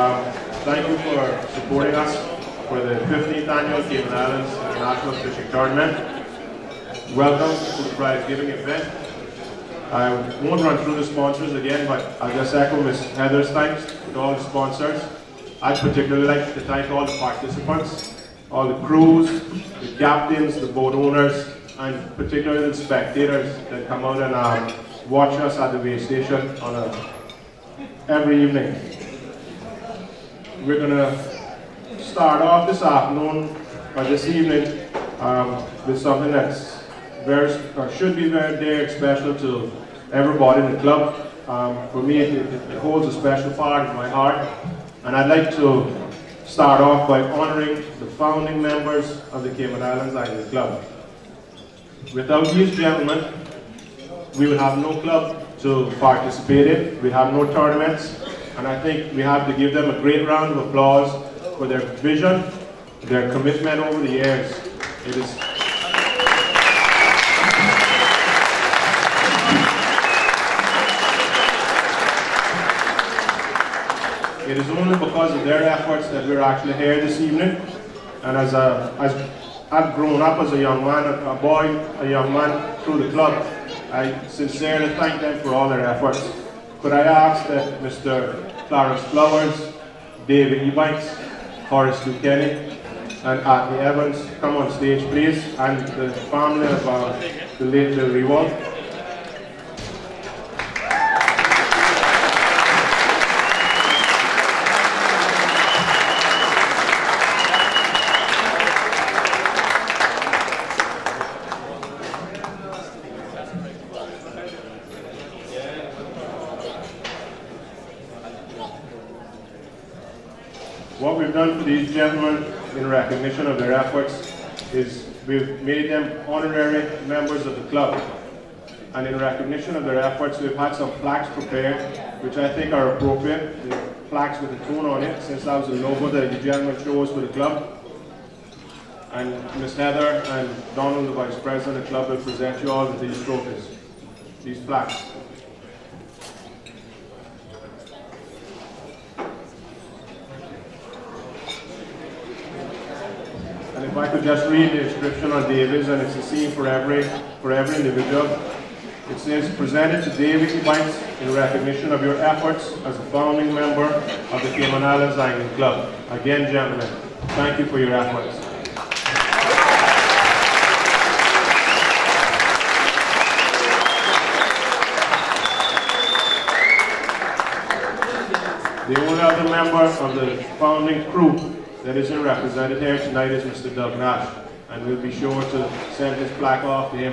Thank you for supporting us for the 15th annual Cayman Islands International Fishing Tournament. Welcome to the prize giving event. I won't run through the sponsors again, but I'll just echo Ms. Heather's thanks to all the sponsors. I'd particularly like to thank all the participants, all the crews, the captains, the boat owners, and particularly the spectators that come out and watch us at the way station every evening. We're going to start off this afternoon or this evening with something that's should be very special to everybody in the club. For me, it holds a special part in my heart, and I'd like to start off by honoring the founding members of the Cayman Islands Angling Club. Without these gentlemen, we would have no club to participate in, we'd have no tournaments, and I think we have to give them a great round of applause for their vision, their commitment over the years. It is only because of their efforts that we're actually here this evening. And as I've grown up as a young man, a young man through the club, I sincerely thank them for all their efforts. Could I ask that Mr. Clarence Flowers, David Ebanks, Horace Duquesne, and Atney Evans come on stage, please, and the family of the late Bill Rewald. What we've done for these gentlemen in recognition of their efforts is we've made them honorary members of the club. And in recognition of their efforts, we've had some plaques prepared, which I think are appropriate. The plaques with the tone on it, since that was the logo that the gentleman chose for the club. And Ms. Heather and Donald, the Vice President of the club, will present you all with these trophies, these plaques. If I could just read the inscription on David's, and it's the same for every individual. It says, presented to David Ebanks in recognition of your efforts as a founding member of the Cayman Islands Angling Club. Again, gentlemen, thank you for your efforts. The only other member of the founding crew that isn't represented here tonight is Mr. Doug Nash, and we'll be sure to send his plaque off to him.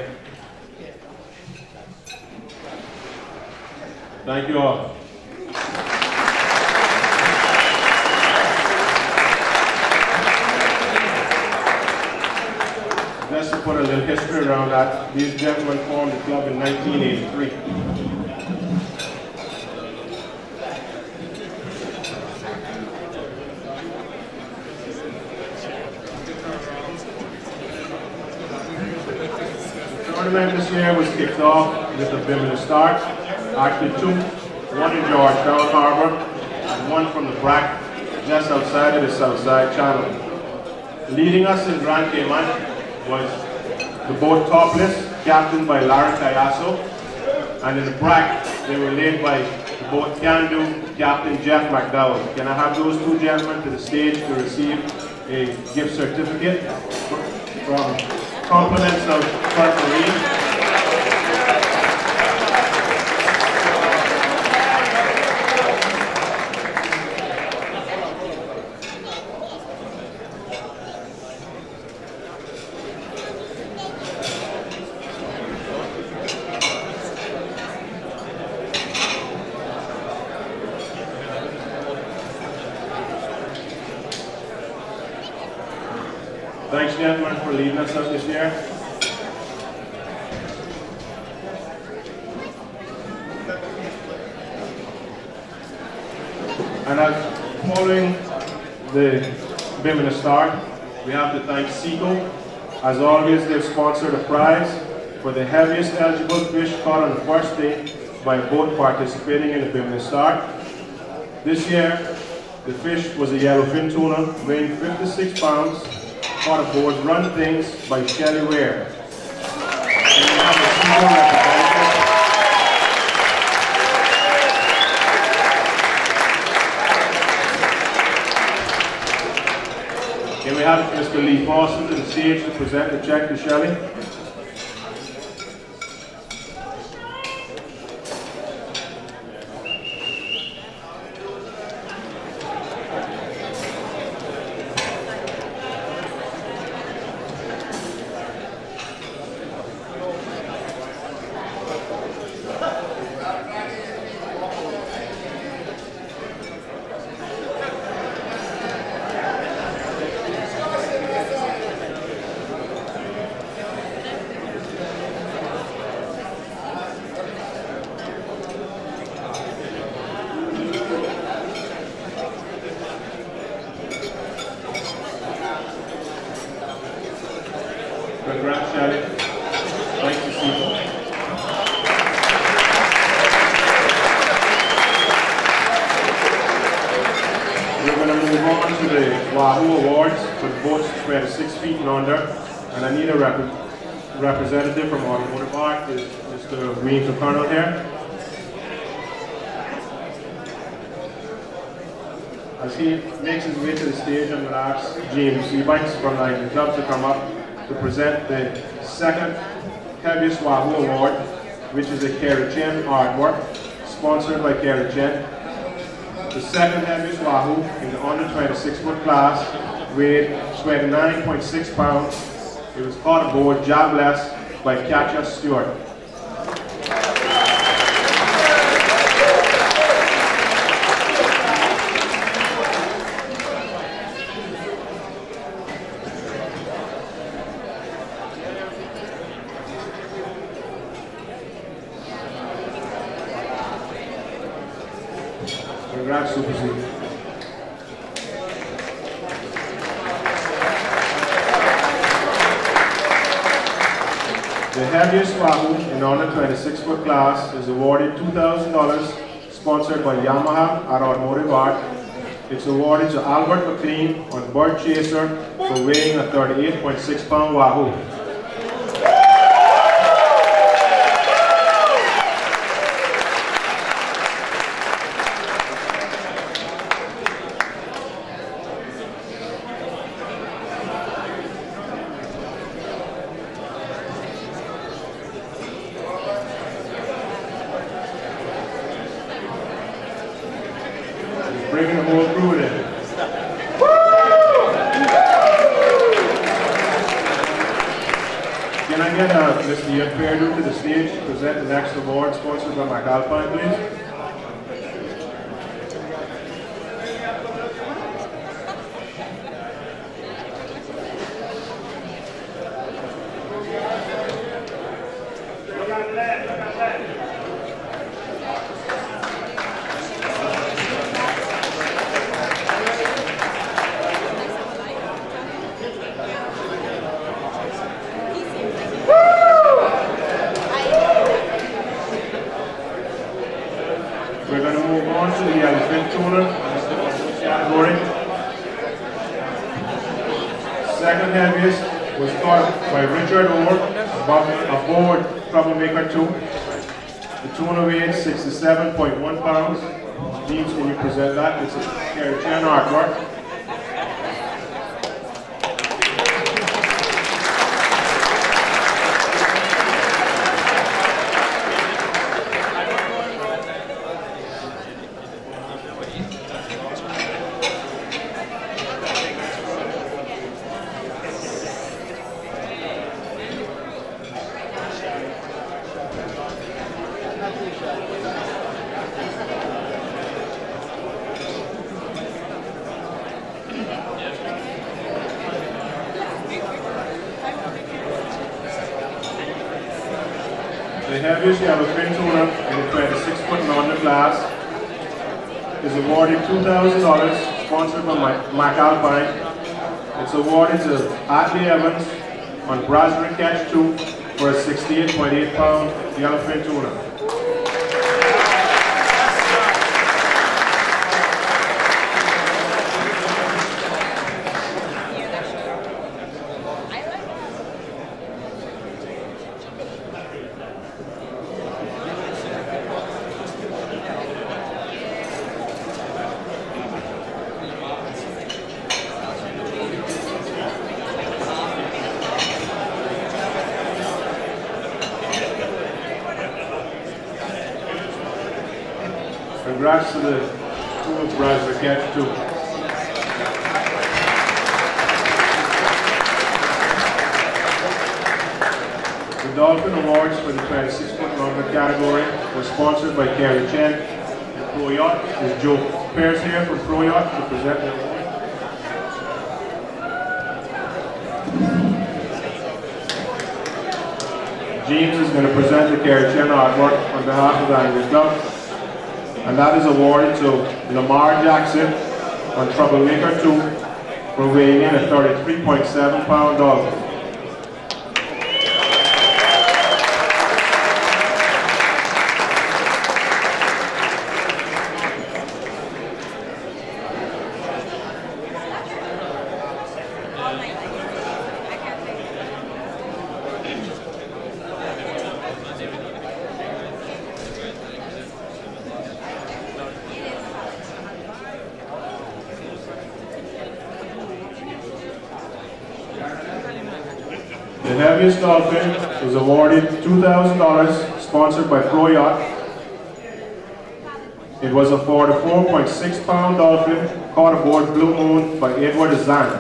Thank you all. Just to put a little history around that, these gentlemen formed the club in 1983. The tournament this year was kicked off with a Bimini start. Actually two, one in Georgetown Harbor and one from the Brack just outside of the Southside Channel. Leading us in Grand Cayman was the boat Topless, captained by Larry Cayasso, and in the Brack they were led by the boat Can Do, Captain Jeff McDowell. Can I have those two gentlemen to the stage to receive a gift certificate from compliments of Kurt Marine. Thanks, gentlemen, for leading us up this year. And as following the Bimini start, we have to thank Seco. As always, they've sponsored a prize for the heaviest eligible fish caught on the first day by a boat participating in the Bimini start. This year, The fish was a yellowfin tuna, weighing 56 pounds, caught aboard Run Things by Shelley Ware. Can we have Mr. Lee Paulson to the stage to present the check to Shelley? Congrats, Shelley. Nice to see you. We're going to move on to the Wahoo Awards for the boats spread 6 feet and under. And I need a representative from Automotive Art, is Mr. Green O'Connell here. As he makes his way to the stage, I'm going to ask James E-Bikes from the club to come up to present the second heaviest Wahoo Award, which is a Kerry Chen artwork, sponsored by Kerry Chen. The second heaviest Wahoo in the under 26-foot class weighed 29.6 pounds. It was caught aboard Jobless by Katja Stewart. Congrats, Super C. The heaviest Wahoo in under 26-foot class is awarded $2,000, sponsored by Yamaha at Automotive Art. It's awarded to Albert McLean on Bird Chaser for weighing a 38.6 pound Wahoo. Bringing the whole crew in. Can I get Mr. Ian Fairdew to the stage to present the next award sponsored by Mike Alpine, please? We're going to move on to the yellowfin tuna category. Second heaviest was caught by Richard Orr aboard Troublemaker 2. The tuna weighed 67.1 pounds. James, can you present that? It's a Kerry Chen artwork. The heaviest yellowfin tuna in the 26-foot and under class is awarded $2,000, sponsored by Mac Alpine. It's awarded to Atlee Evans on Brasserie Catch 2 for a 68.8 pound yellowfin tuna. Congrats to the two brothers that catch too. The Dolphin Awards for the 26-foot number category was sponsored by Kerry Chen and Pro Yacht. Is Joe Pierce here from Pro Yacht to present the award. James is going to present the Kerry Chen artwork on behalf of the Anglers Club, and that is awarded to Lamar Jackson on Troublemaker 2 for weighing in a 33.7-pound dolphin. The heaviest dolphin was awarded $2,000, sponsored by Pro Yacht. It was a 44.6-pound dolphin caught aboard Blue Moon by Edward Zahn.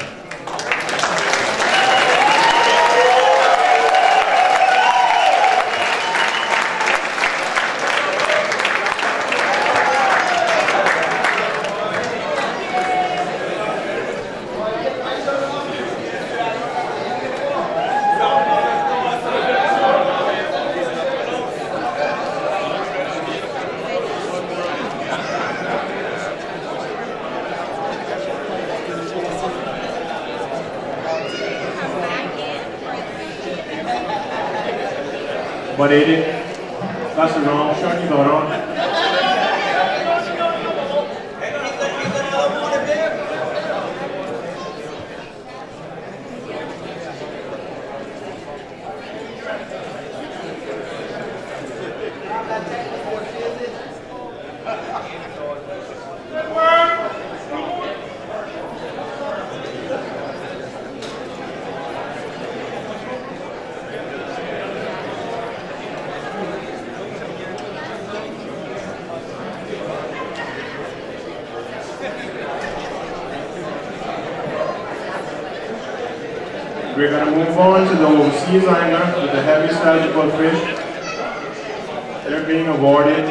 But Eddie, that's the wrong shirt you got on. We're going to move on to the overseas angler with the heaviest eligible fish. They're being awarded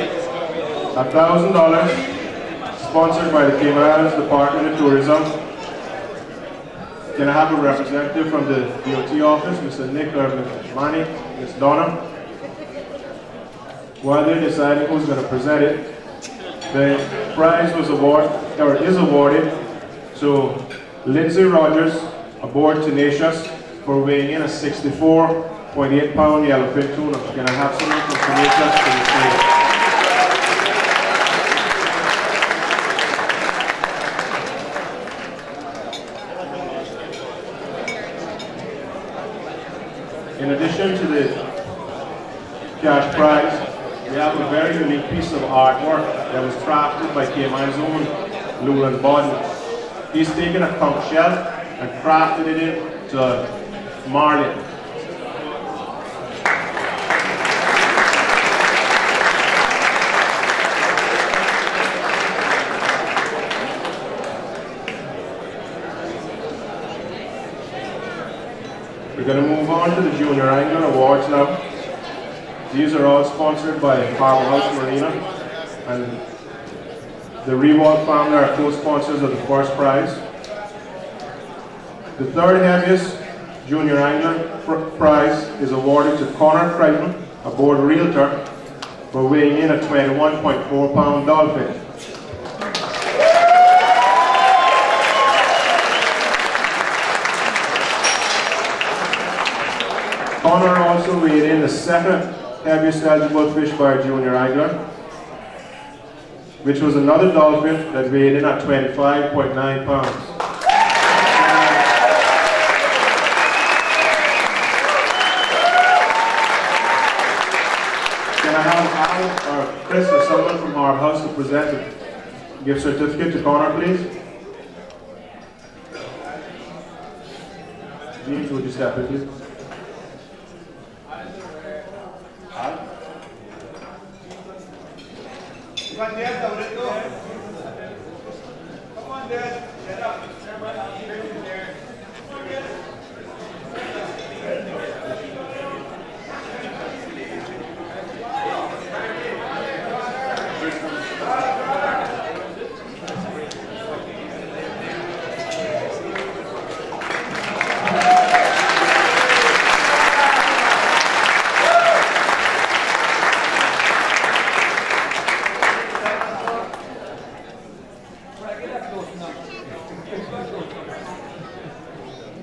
$1,000, sponsored by the Cayman Islands Department of Tourism. Can I have a representative from the DOT office, Mr. Nick or Ms. Manny, Ms. Donna? While they're deciding who's going to present it, the prize was is awarded to Lindsay Rogers aboard Tenacious for weighing in a 64.8-pound yellowfin tuna. Can I have someone from Tenacious to the stage? In addition to the cash prize, we have a very unique piece of artwork that was crafted by Cayman's own Llewellyn Bodden. He's taken a conch shell and crafted it into marlin. We're going to move on to the Junior Angler Awards now. These are all sponsored by Harbour House Marina, and the Rewald family are co-sponsors of the first prize. The third heaviest Junior Angler prize is awarded to Connor Crichton aboard Realtor for weighing in a 21.4-pound dolphin. Connor also weighed in the second heaviest eligible fish by a junior angler, which was another dolphin that weighed in at 25.9 pounds. Can I have Alan or Chris or someone from our house to present a gift certificate to Connor, please? James, would you step in, please? Right there,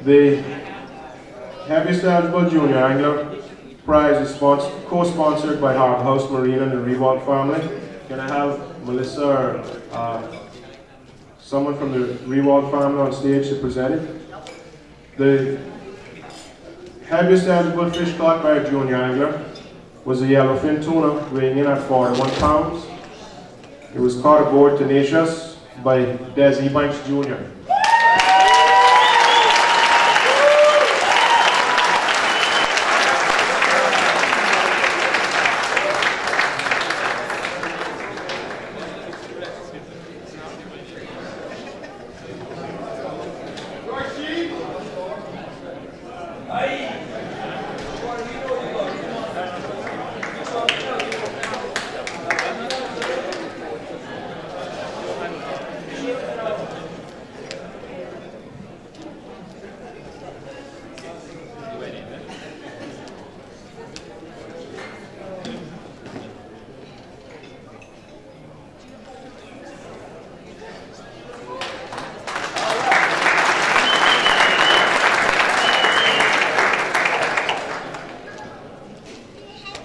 The heaviest eligible junior angler prize is co-sponsored by Harbour House Marine and the Rewalt family. Can I have Melissa or someone from the Rewalt family on stage to present it? The heaviest eligible fish caught by a junior angler was a yellowfin tuna weighing in at 41 pounds. It was caught aboard Tenacious by Des Banks Jr.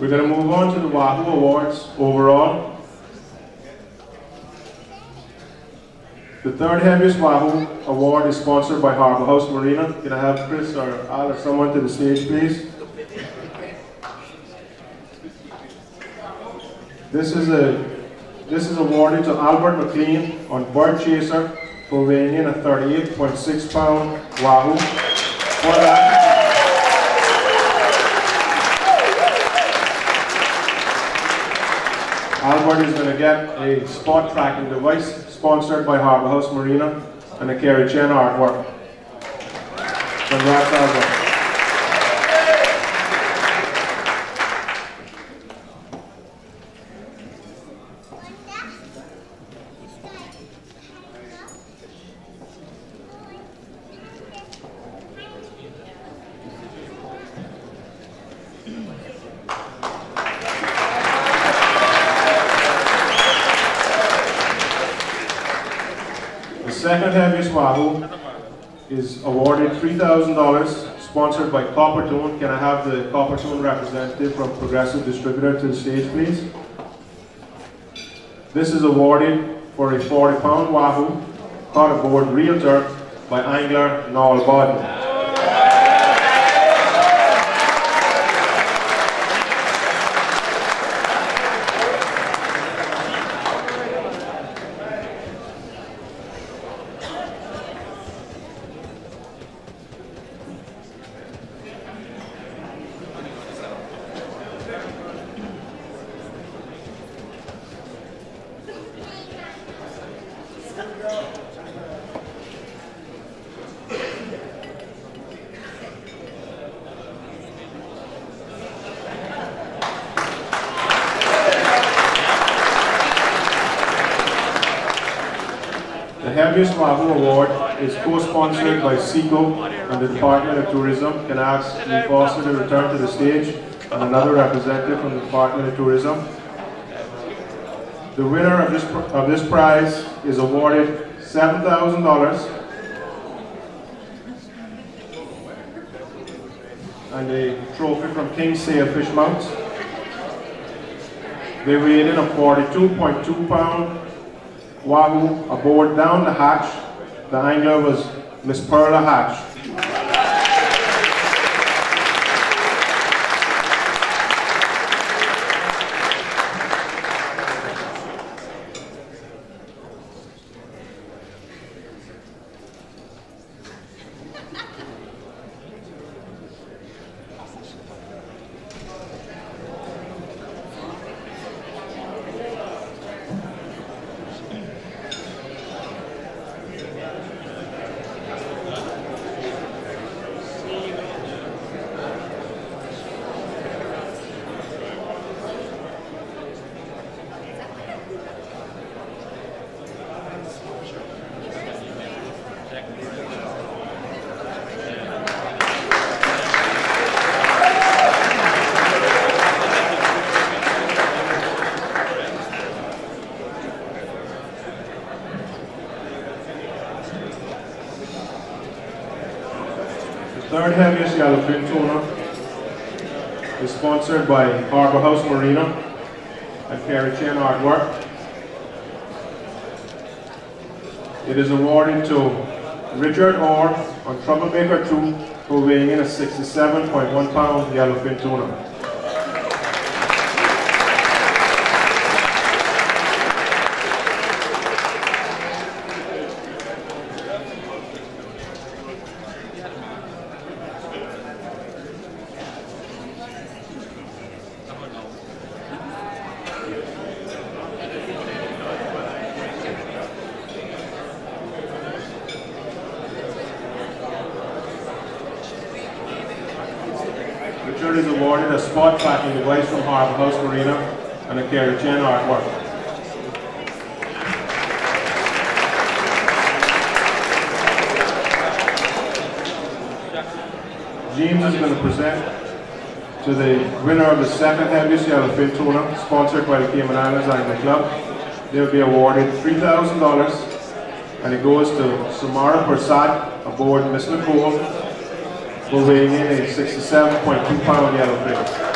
We're going to move on to the Wahoo Awards overall. The third heaviest Wahoo Award is sponsored by Harbour House Marina. Can I have Chris or Al or someone to the stage, please? This is awarded to Albert McLean on Bird Chaser for weighing in a 38.6 pound Wahoo. For that, Albert is going to get a spot tracking device sponsored by Harbour House Marina and a Kerry Chen artwork. Congrats, Albert. The second heaviest Wahoo is awarded $3,000, sponsored by Coppertone. Can I have the Coppertone representative from Progressive Distributor to the stage, please? This is awarded for a 40-pound Wahoo caught aboard Realtor by angler Noel Bodden. The heaviest Wahoo Award is co-sponsored by SECO and the Department of Tourism. Can I ask Lee Foster to return to the stage and another representative from the Department of Tourism? The winner of this prize is awarded $7,000 and a trophy from King Sailfish Mount. They weighed in a 42.2 pound Wahoo aboard down the hatch. The angler was Miss Perla Hatch. third heaviest yellowfin tuna is sponsored by Harbour House Marina and Kerry Chain Artwork. It is awarded to Richard Orr on Troublemaker 2 for weighing in a 67.1 pound yellowfin tuna. Richard is awarded a spot packing device from Harbour House Marina and a Kerry Chain Artwork. James is going to present to the winner of the second heaviest yellowfin tuna, sponsored by the Cayman Islands Angling Club. They will be awarded $3,000, and it goes to Samara Prasad aboard Miss Nicole, for weighing in a 67.2 pound yellowfin.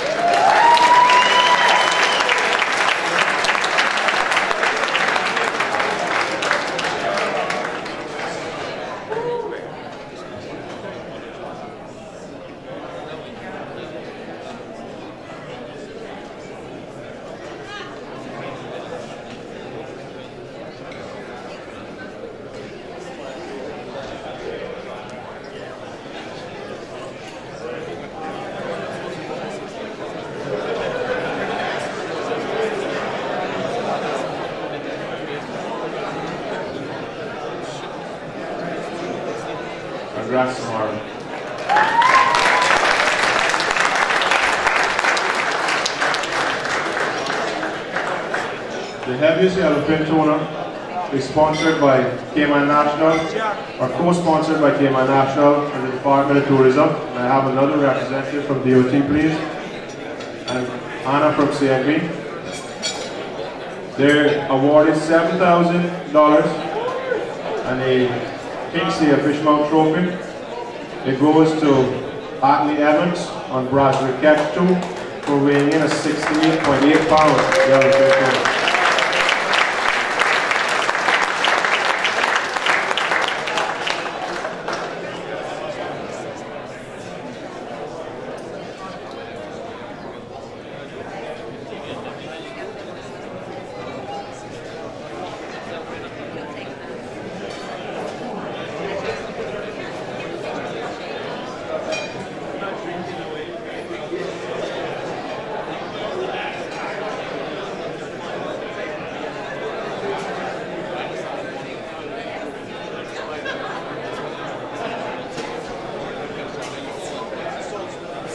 Congrats, Samara. The heaviest yellowfin tuna is sponsored by Cayman National, or co-sponsored by Cayman National and the Department of Tourism. And I have another representative from DOT, please, and Anna from CNB. They're awarded $7,000 and a Kingsley Fishmouth Trophy. It goes to Atley Evans on Bradbury Catch 2 for weighing in a 68.8 pound yellowfin tuna.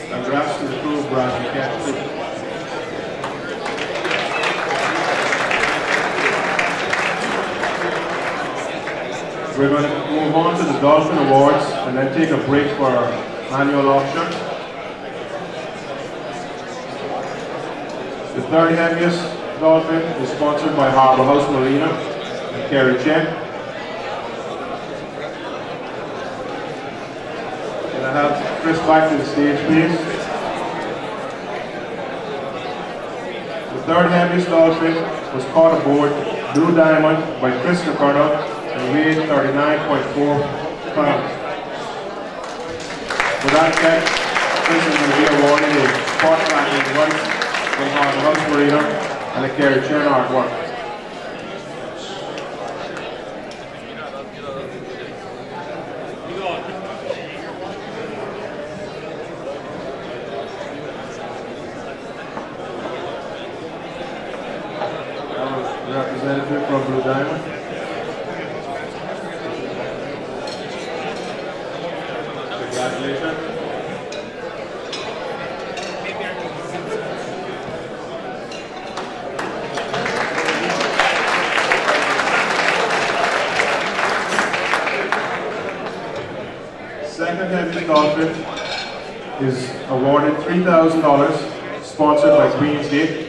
Congrats to the crew of Bradbury Catch 2. We're going to move on to the Dolphin Awards and then take a break for our annual auction. The third heaviest dolphin is sponsored by Harbour House Marina and Kerry Chain. Can I have Chris back to the stage, please? The third heaviest dolphin was caught aboard Blue Diamond by Chris O'Connor and weighed 39.4 pounds. For that catch, Chris is going to be awarded a spot packing device from Harbour House Marina and a Kerry Chain Artwork. Representative from Blue Diamond. Congratulations. Second heaviest dolphin is awarded $3,000, sponsored by Queen's Gate.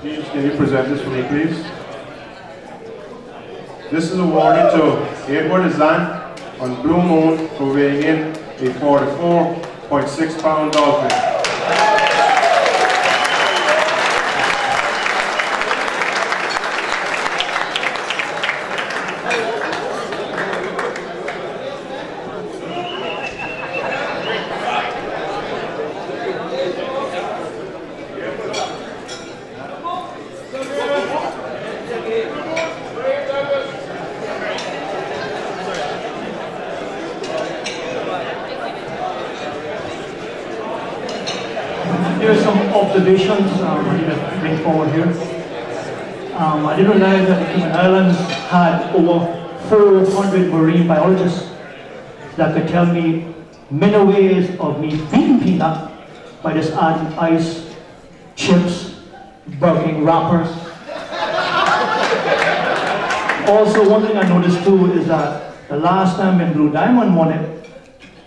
James, can you present this for me, please? This is awarded to Edward Azan on Blue Moon for weighing in a 44.6-pound dolphin. Here are some observations I need to bring forward here. I didn't realize that the Cayman Islands had over 400 marine biologists that could tell me many ways of me beating peanut by just adding ice, chips, Burger King wrappers. Also, one thing I noticed too is that the last time when Blue Diamond won it,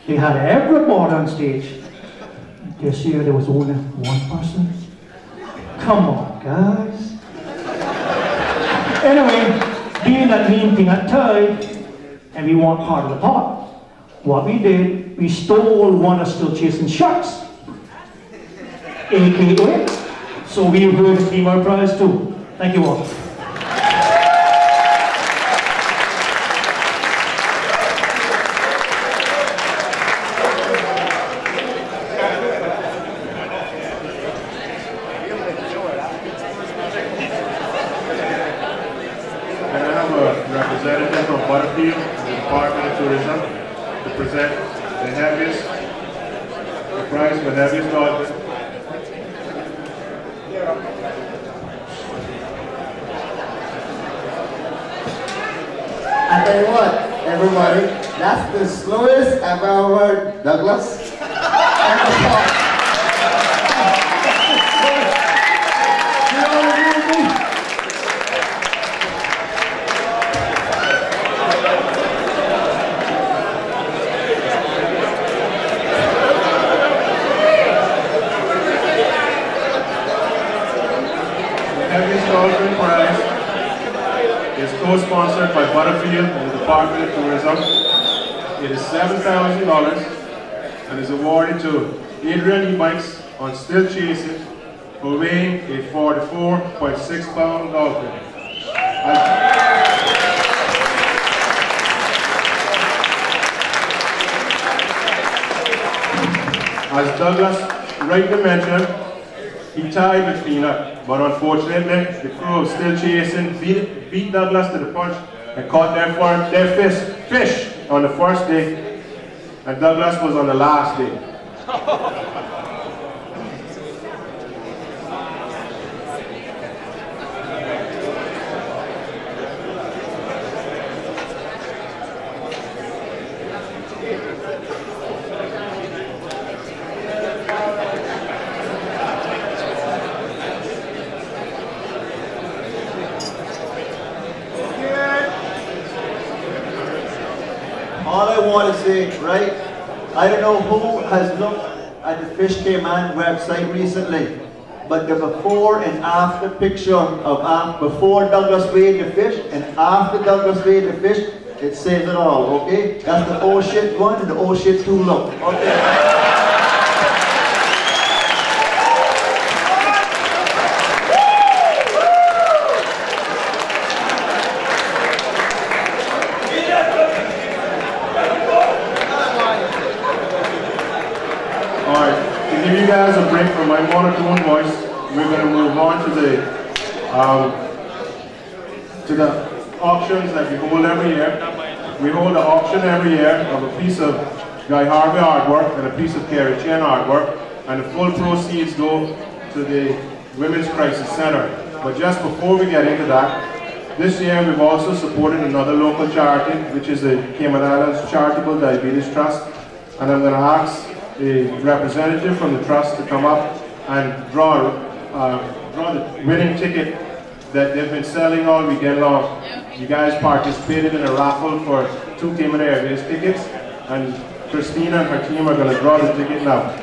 they had everybody on stage. This year there was only one person. Come on, guys. Anyway, being that me and Peanut tied, and we want part of the pot, what we did, we stole one of Still Chasing Sharks, AKA, so we will claim our prize too. Thank you all. Representative from Butterfield, the Department of Tourism, to present the prize for heaviest dolphin. I tell you what, everybody, that's the slowest I've ever heard Douglas ever talk. Heaviest dolphin prize is co-sponsored by Butterfield and the Department of Tourism. It is $7,000 and is awarded to Adrian E-Bikes on Still Chasing for weighing a 44.6-pound dolphin. As Douglas rightly mentioned, he tied with Peanut, but unfortunately, the crew of Still Chasing beat Douglas to the punch and caught their fish on the first day, and Douglas was on the last day. All I want to say, right, I don't know who has looked at the Fish Cayman website recently, but the before and after picture of before Douglas weighed the fish and after Douglas weighed the fish, it says it all, okay? That's the oh shit 1 and the oh shit 2 look, okay? To give you guys a break from my monotone voice, we're going to move on to the auctions that we hold every year. We hold an auction every year of a piece of Guy Harvey artwork and a piece of Carrie Chen artwork, and the full proceeds go to the Women's Crisis Center. But just before we get into that, this year we've also supported another local charity, which is the Cayman Islands Charitable Diabetes Trust, and I'm going to ask a representative from the trust to come up and draw the winning ticket that they've been selling all weekend long. You guys participated in a raffle for 2 Cayman Airways tickets, and Christina and her team are going to draw the ticket now.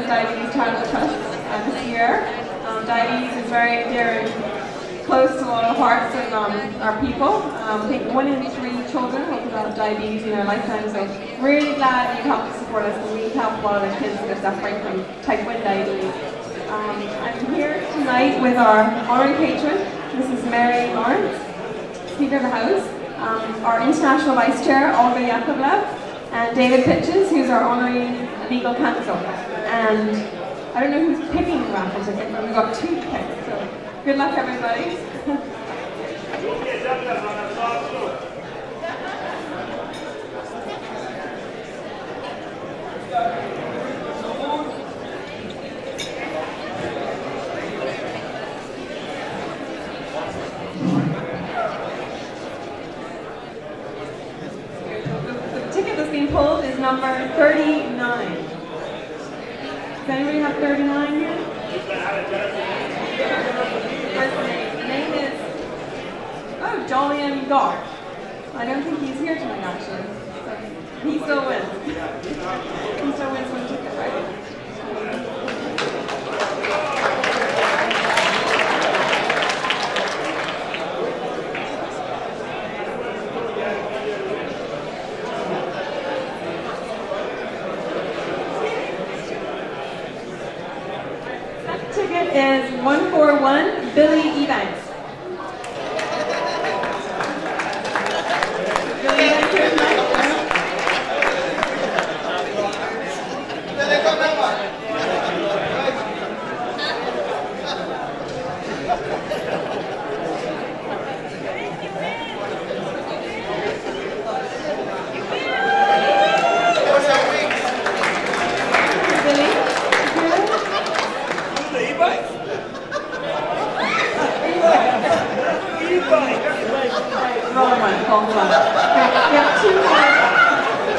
Diabetes Charitable Trust this year. Diabetes is very dear and close to a lot of hearts of our people. I think 1 in 3 children will develop diabetes in their lifetime, so really glad you helped to support us, and we help a lot of the kids that are suffering from type 1 diabetes. I'm here tonight with our honorary patron, Mrs. Mary Lawrence, Speaker of the House, our International Vice Chair, Olga Yakovlev, and David Pitches, who's our honorary legal counsel. And I don't know who's picking the raffle ticket, but we've got 2 to pick, so good luck, everybody. The ticket that's being pulled is number 39. Does anybody have 39 here? The name is, Jolyon Gar. I don't think he's here tonight, actually. So he still wins. He still wins 1 ticket, right? Is 141 Billy Ebanks. Billy Ebanks here tonight?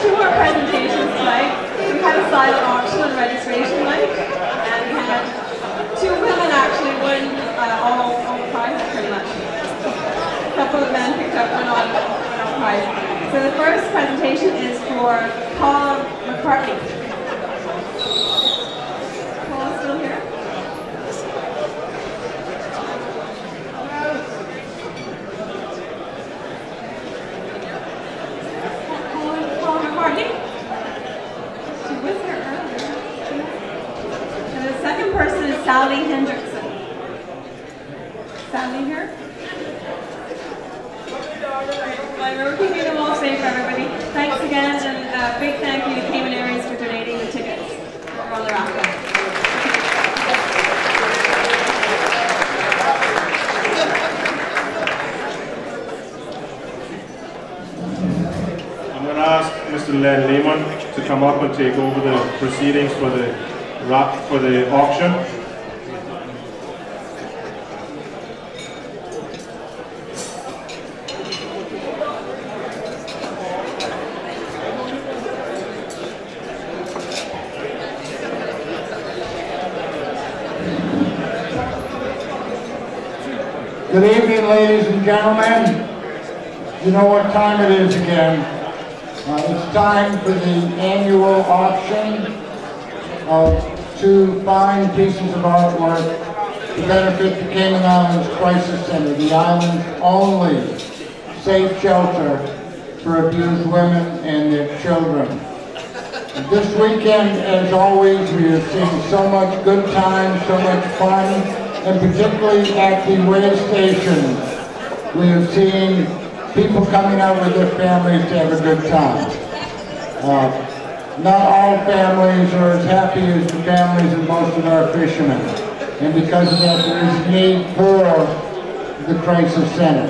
Two more presentations tonight. We had a silent auction and registration night, and we had 2 women actually win all the prizes pretty much. A couple of men picked up one on prize. So the first presentation is for Paul McCartney. Paul is still here? Sally Hendrickson. Sally here? We're keeping them all safe for everybody. Thanks again, and a big thank you to Cayman Airways for donating the tickets for all their outfits. I'm going to ask Mr. Len Lehman to come up and take over the proceedings for the auction. Good evening, ladies and gentlemen. You know what time it is again. It's time for the annual auction of 2 fine pieces of artwork to benefit the Cayman Islands Crisis Center, the island's only safe shelter for abused women and their children. This weekend, as always, we have seen so much good time, so much fun, and particularly at the way station, we have seen people coming out with their families to have a good time. Not all families are as happy as the families of most of our fishermen, and because of that, there is a need for the Crisis Center.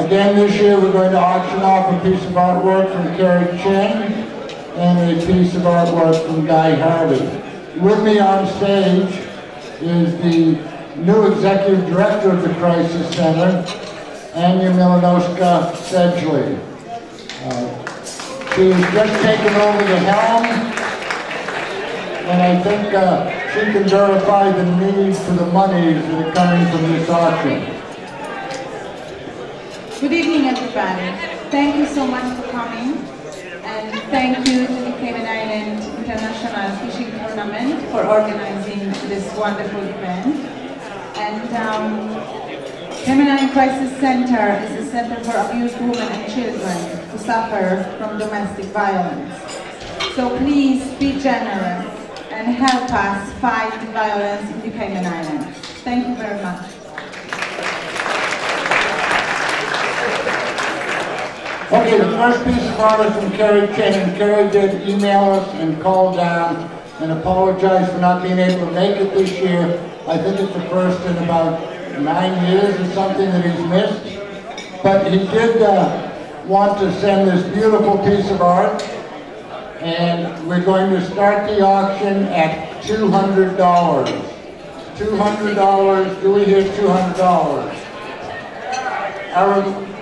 Again, this year we're going to auction off a piece of artwork from Carrie Chen and a piece of artwork from Guy Harvey. With me on stage is the new executive director of the Crisis Center, Anya Milanowska Sedgley. She has just taken over the helm, and I think she can verify the need for the monies that are coming from this auction. Good evening, everybody. Thank you so much for coming. And thank you to the Cayman Island International Fishing Tournament for organizing this wonderful event. And Cayman Island Crisis Center is a center for abused women and children who suffer from domestic violence. So please be generous and help us fight violence in the Cayman Islands. Thank you very much. Okay, the first piece of art is from Carrie Chen, and Carrie did email us and call down and apologize for not being able to make it this year. I think it's the first in about 9 years or something that he's missed. But he did want to send this beautiful piece of art, and we're going to start the auction at $200. $200, do we hear $200?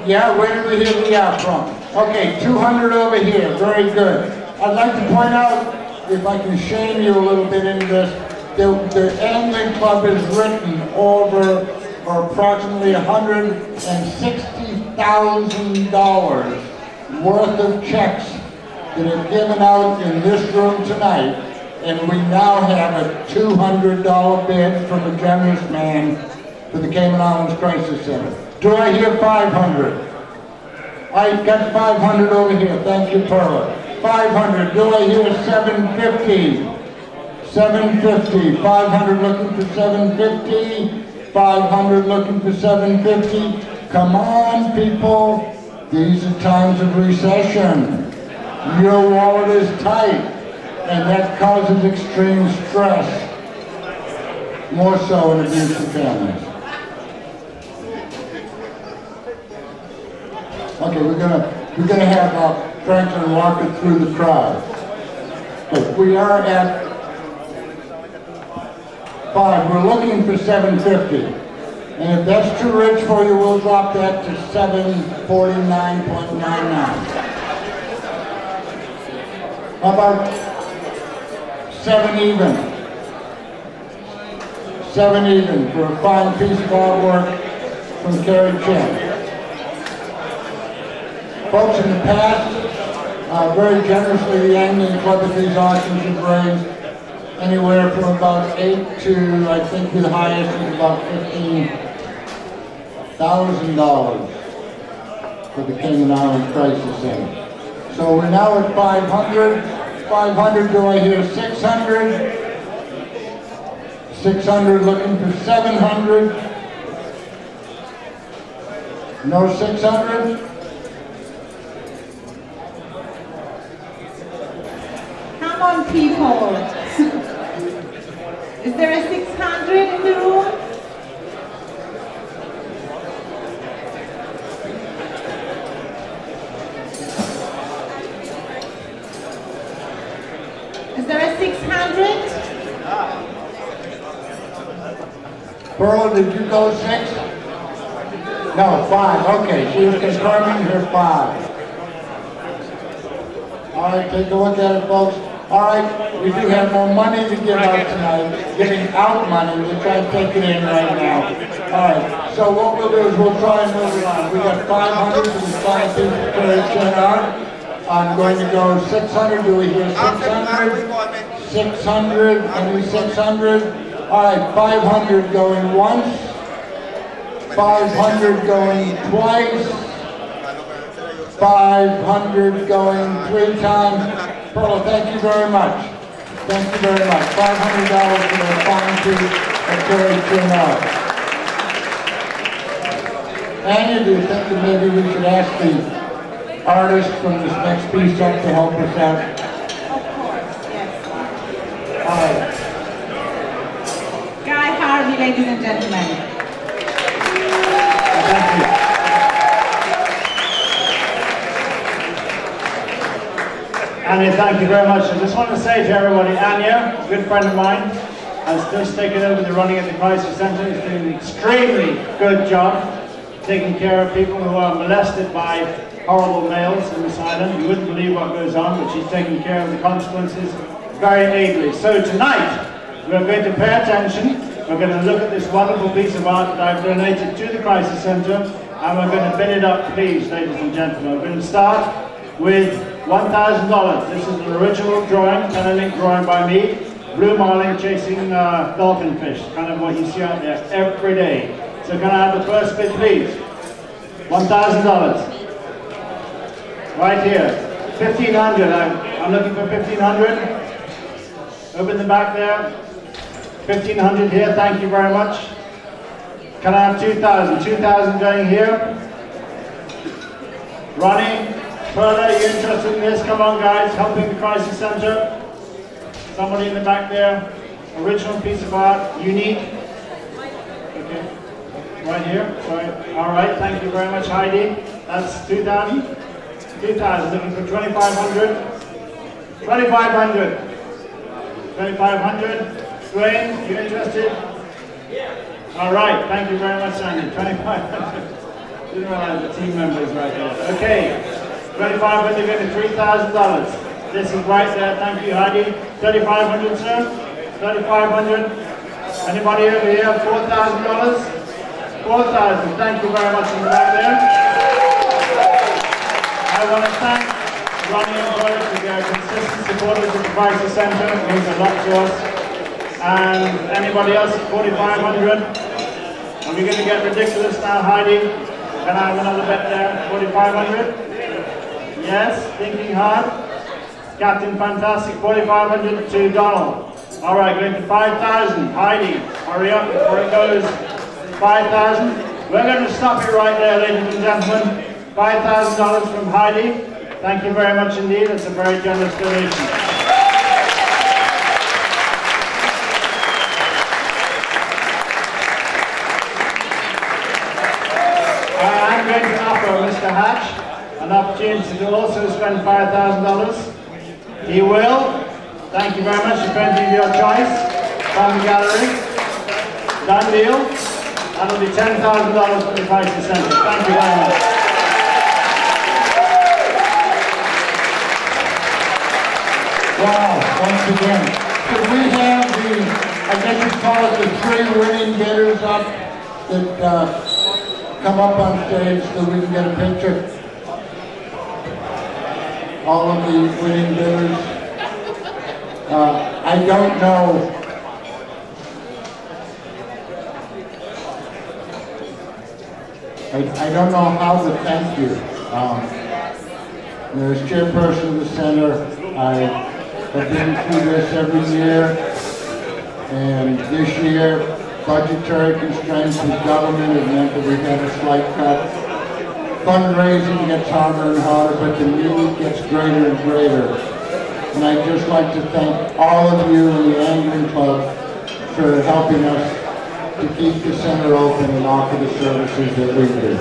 Yeah, where did we hear the yeah from? Okay, 200 over here, very good. I'd like to point out, if I can shame you a little bit into this, the Angling Club has written over for approximately $160,000 worth of checks that are given out in this room tonight, and we now have a $200 bid from a generous man for the Cayman Islands Crisis Center. Do I hear 500? I got 500 over here. Thank you, Perla. 500. Do I hear 750? 750. 500 looking for 750. 500 looking for 750. Come on, people. These are times of recession. Your wallet is tight, and that causes extreme stress. More so in abusive families. Okay, we're gonna have Franklin walk it through the crowd. Okay, we are at 5. We're looking for 750, and if that's too rich for you, we'll drop that to 749.99. How about 7 even? 7 even for a fine piece of artwork from Carrie Chen. Folks, in the past, very generously, the Angling Club at these auctions have raised anywhere from about 8 to, I think the highest is about $15,000 for the Cayman Island Crisis Center. So we're now at 500. 500, do I hear 600? 600 looking for 700. No 600? Come on, people. Is there a 600 in the room? Is there a 600? Pearl, did you go 6? No, 5. Okay, she was confirming her 5. All right, take a look at it, folks. All right, we do have more money to give out tonight. Giving out money, we'll try and take it in right now. All right, so what we'll do is we'll try and move it on. We got 500 to the 5 people to check out. I'm going to go 600. Do we hear 600? 600, any 600? All right, 500 going once. 500 going twice. 500 going 3 times. Pearl, thank you very much. Thank you very much. $500 for the fine piece of Carrie Chen art. Anya, do you think that maybe we should ask the artist from this next piece up to help us out? Of course, yes. All right. Guy Harvey, ladies and gentlemen. Thank you. Anya, thank you very much. I just want to say to everybody, Anya, a good friend of mine, has just taken over the running at the Crisis Center. He's doing an extremely good job taking care of people who are molested by horrible males in this island. You wouldn't believe what goes on, but she's taking care of the consequences very ably. So tonight, we're going to pay attention. We're going to look at this wonderful piece of art that I've donated to the Crisis Center, and we're going to bid it up, please, ladies and gentlemen. We're going to start with $1,000. This is an original drawing, pen and ink drawing by me. Blue marlin chasing dolphin fish, kind of what you see out there every day. So can I have the first bid, please? $1,000. Right here. 1,500. I'm looking for 1,500. Open the back there. 1,500 here. Thank you very much. Can I have 2,000? 2,000 going here. Ronnie, Perla, you interested in this? Come on, guys. Helping the Crisis Center. Somebody in the back there. Original piece of art. Unique. Okay. Right here. Sorry. All right. Thank you very much, Heidi. That's 2,000. 2,000. Looking for 2,500. 2,500. 2,500. Dwayne, you interested? Yeah. All right. Thank you very much, Sandy. 2,500. Didn't realize the team members right there. Okay. 2,500 going to $3,000. This is right there. Thank you, Heidi. 3,500, sir. 3,500. Anybody over here? $4,000. 4,000. Thank you very much in the back there. I want to thank Ronnie and Boyd for their consistent supporters of the Crisis Center. It means a lot to us. And anybody else at 4,500? Are we going to get ridiculous now, Heidi? Can I have another bet there? 4,500? Yes, thinking hard. Captain Fantastic, 4,500 to Donald. All right, going to 5,000. Heidi, hurry up before it goes. 5,000. We're going to stop it right there, ladies and gentlemen. $5,000 from Heidi. Thank you very much indeed. It's a very generous donation. I'm going to offer Mr. Hatch an opportunity to also spend $5,000. He will. Thank you very much. Depending on your choice. From the gallery. Done deal. That'll be $10,000 for the Crisis Center. Thank you very much. Wow, once again. Could we have the, I guess you call it the 3 winning bidders up that come up on stage so we can get a picture? All of the winning bidders. I don't know. I don't know how to thank you. As chairperson of the center, I have been through this every year, and this year, budgetary constraints with government have meant that we've had a slight cut. Fundraising gets harder and harder, but the need gets greater and greater. And I'd just like to thank all of you in the Angling Club for helping us to keep the center open and offer the services that we do.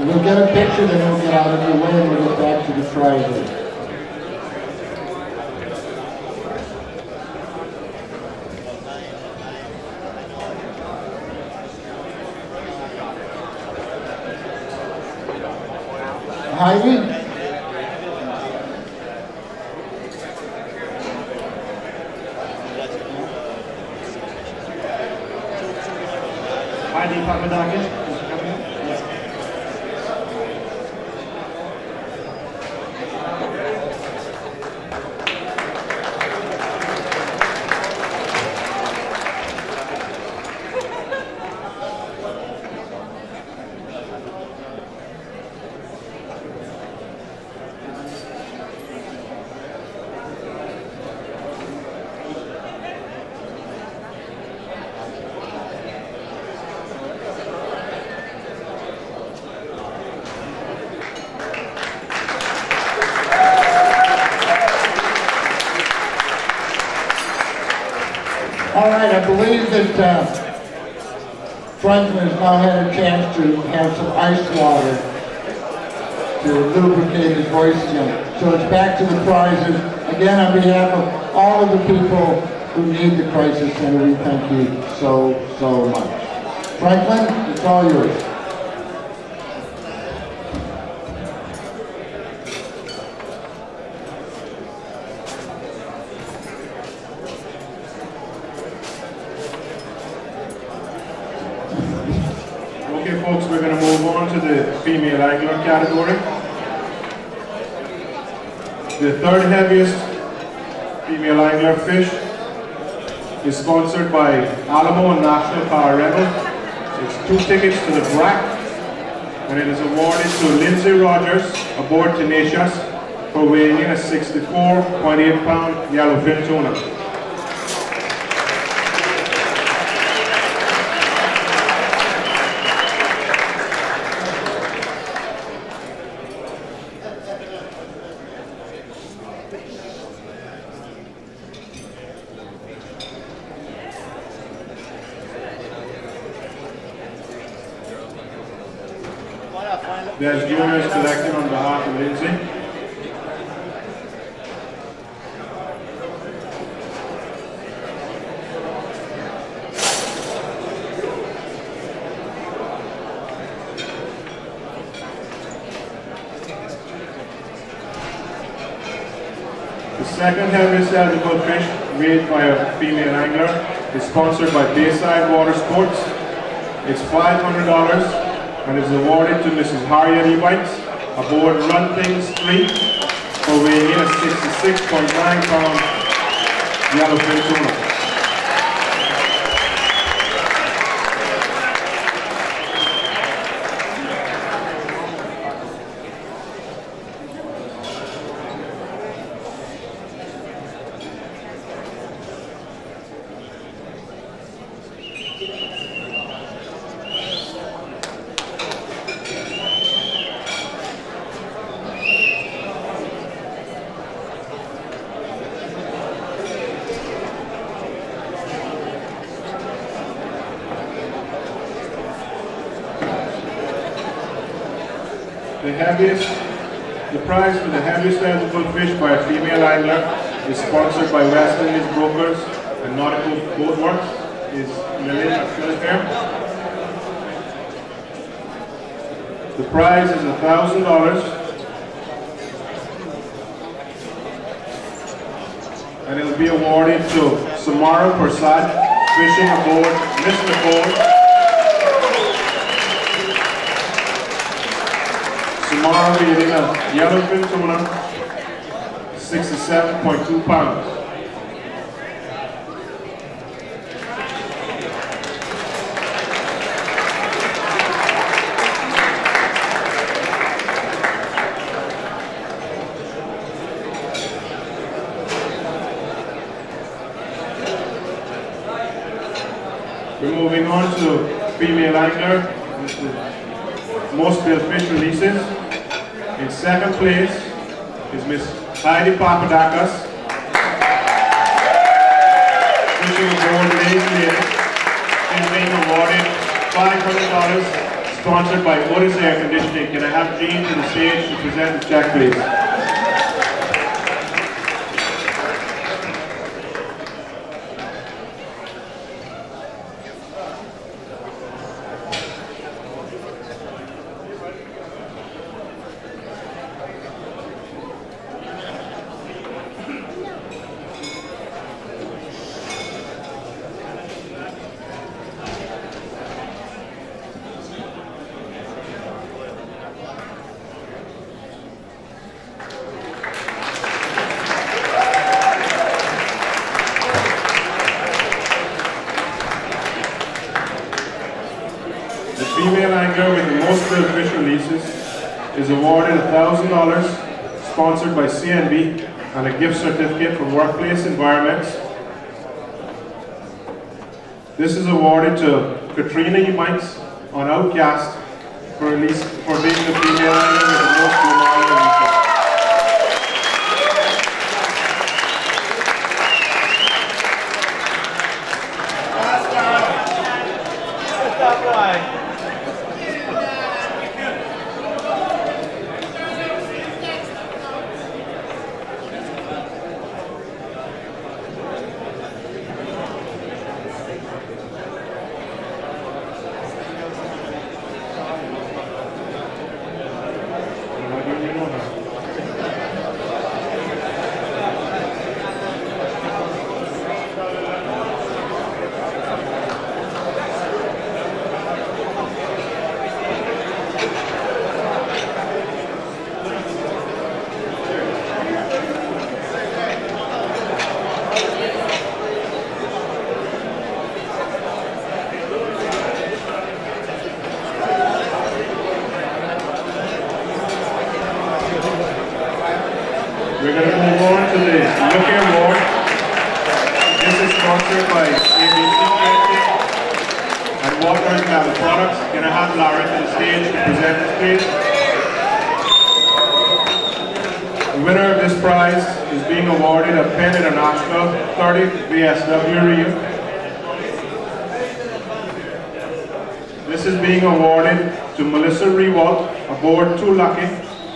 We'll get a picture, then we'll get out of your way and we'll get back to the prizes. Heidi? Heidi Papadakis. All right, I believe that Franklin has now had a chance to have some ice water to lubricate his voice again. So it's back to the prizes. Again, on behalf of all of the people who need the Crisis Center, we thank you so, so much. Franklin, it's all yours. the female angler category. The third heaviest female angler fish is sponsored by Alamo and National Power Rebel. It's 2 tickets to the BRAC, and it is awarded to Lindsay Rogers aboard Tenacious for weighing in a 64.8 pound yellowfin tuna. There's juniors collecting on behalf of Lindsay. The second heaviest eligible fish weighed by a female angler is sponsored by Bayside Water Sports. It's $500. And is awarded to Mrs. Harriet Ebites aboard Run Things 3 for weighing in a 66.9 pound yellowfin tuna. The prize for the heaviest eligible fish by a female angler is sponsored by West Indies Brokers and Nautical Boatworks. Is Melinda Philipper. The prize is $1,000, and it will be awarded to Samara Prasad, fishing aboard Mr. Boat. Samara weighing a yellowfin tuna, 67.2 pounds. We're moving on to female angler. Most built fish releases. In second place is Miss Heidi Papadakis, fishing aboard Lazy Lady. She's being awarded $500, sponsored by Otis Air Conditioning. Can I have Jean to the stage to present the check, please? Female angler with the most built fish releases is awarded $1,000, sponsored by CNB, and a gift certificate from Workplace Environments. This is awarded to Katrina Eubanks on Outcast for being the female angler with the most built releases. sponsored by ABC and Waters Level Products. Can I have Larry to the stage to present this, please? The winner of this prize is being awarded a Penn International 30 VSW reel. This is being awarded to Melissa Rewalt aboard Too Lucky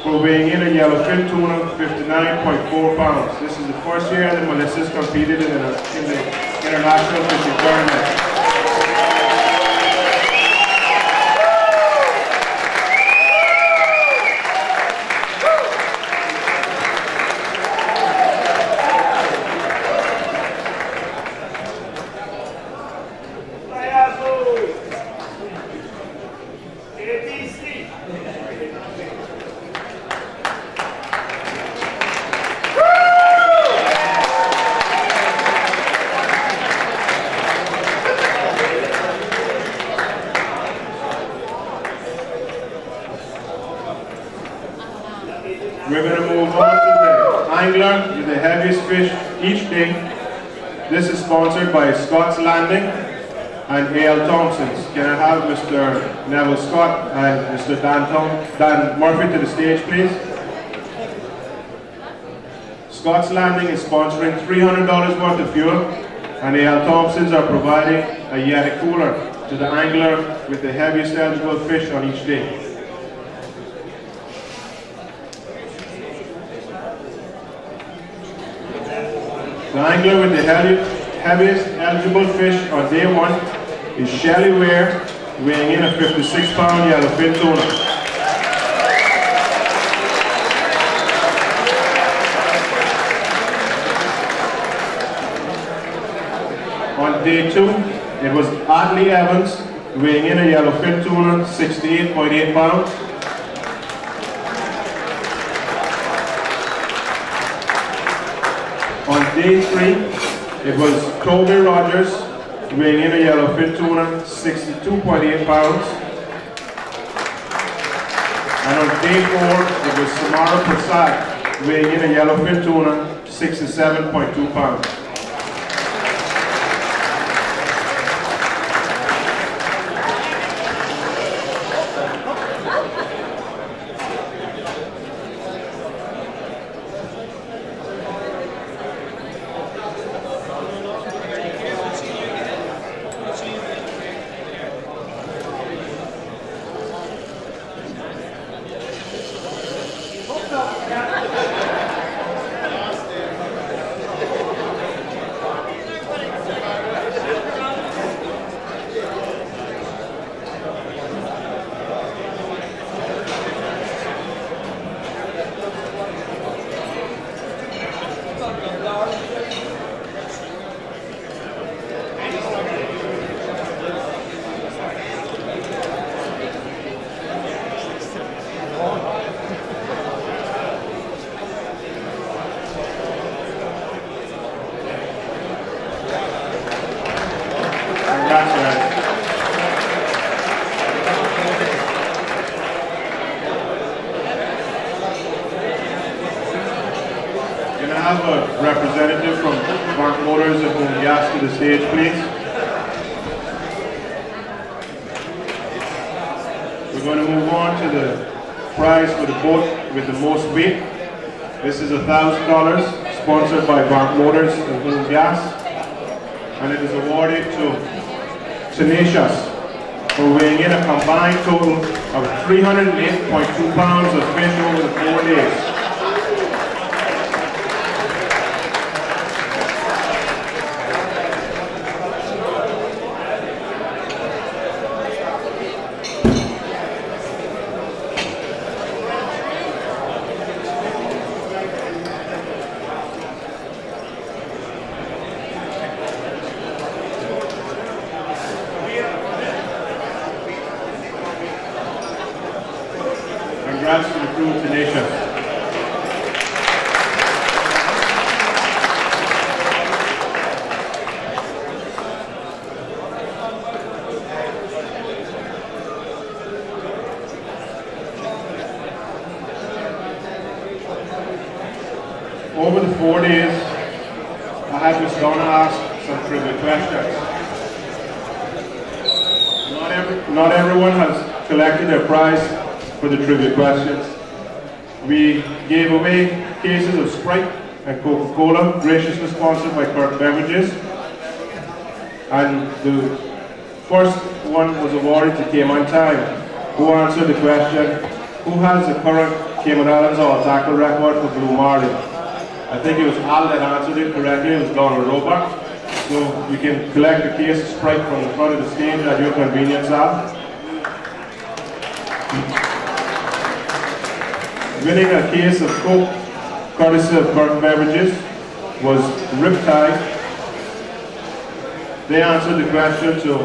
for weighing in a yellowfin tuna of 59.4 pounds. This is the first year that Melissa's competed in the International Fishing Tournament. We're going to move on to the angler with the heaviest fish each day. This is sponsored by Scott's Landing and A.L. Thompson's. Can I have Mr. Neville Scott and Mr. Dan Murphy to the stage, please? Scott's Landing is sponsoring $300 worth of fuel, and A.L. Thompson's are providing a Yeti cooler to the angler with the heaviest eligible fish on each day. The angler with the heaviest eligible fish on day one is Shelley Ware, weighing in a 56-pound yellowfin tuna. On day two, it was Adley Evans, weighing in a yellowfin tuna, 68.8 pounds. On day three, it was Toby Rogers, weighing in a yellowfin tuna, 62.8 pounds. And on day four, it was Samara Prasad, weighing in a yellowfin tuna, 67.2 pounds. Can I have a representative from Mark Motors and Home Gas to the stage, please? We're going to move on to the prize for the boat with the most weight. This is $1,000, sponsored by Mark Motors and Home Gas, and it is awarded to Tenacious for weighing in a combined total of 308.2 pounds of fish over the 4 days. Congrats to the crew of Tenacious. Over the 4 days, I had Miss Donna ask some trivia questions. Not everyone has collected their prize for the trivia questions. We gave away cases of Sprite and Coca-Cola, graciously sponsored by Kirk Beverages. And the first one was awarded to Cayman Time, who answered the question, who has the current Cayman Islands all tackle record for Blue Marlin? I think it was Al that answered it correctly. It was Donald Roebuck. So you can collect a case of Sprite from the front of the stage at your convenience, Al. Winning a case of Coke, courtesy of Kirk Beverages, was Riptide. They answered the question to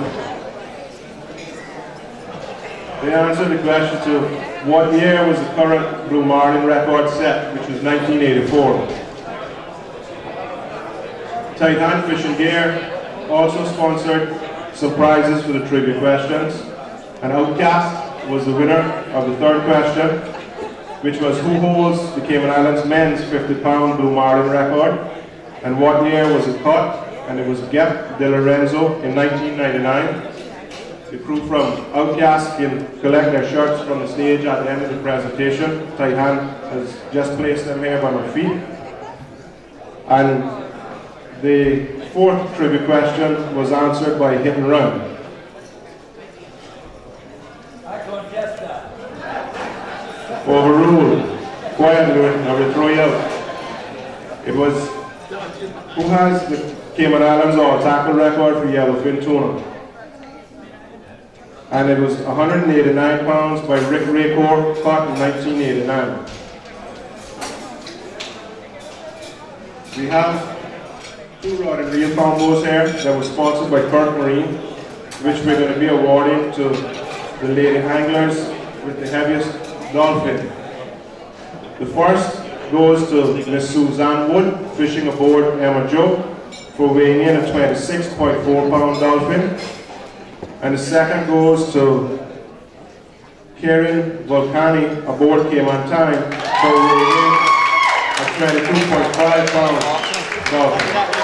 what year was the current Blue Marlin record set, which was 1984. Titan Fish and Gear also sponsored some prizes for the trivia questions. And Outcast was the winner of the third question, which was who holds the Cayman Islands men's 50-pound Blue Marlin record, and what year was it cut? And it was Gep De Lorenzo in 1999. The crew from Outcast can collect their shirts from the stage at the end of the presentation. Titan has just placed them here by my feet. And the fourth trivia question was answered by hit and run. I contest that. Overruled. Quiet, Louis. I will throw you out. It was who has the Cayman Islands all tackle record for yellowfin tuna? And it was 189 pounds by Rick Raycore, caught in 1989. We have two rod and reel combos here that were sponsored by Kirk Marine, which we're going to be awarding to the lady anglers with the heaviest dolphin. The first goes to Miss Suzanne Wood, fishing aboard Emma Joe, for weighing in a 26.4 pound dolphin. And the second goes to Karen Volcani aboard Cayman Time, for weighing in a 22.5 pound dolphin.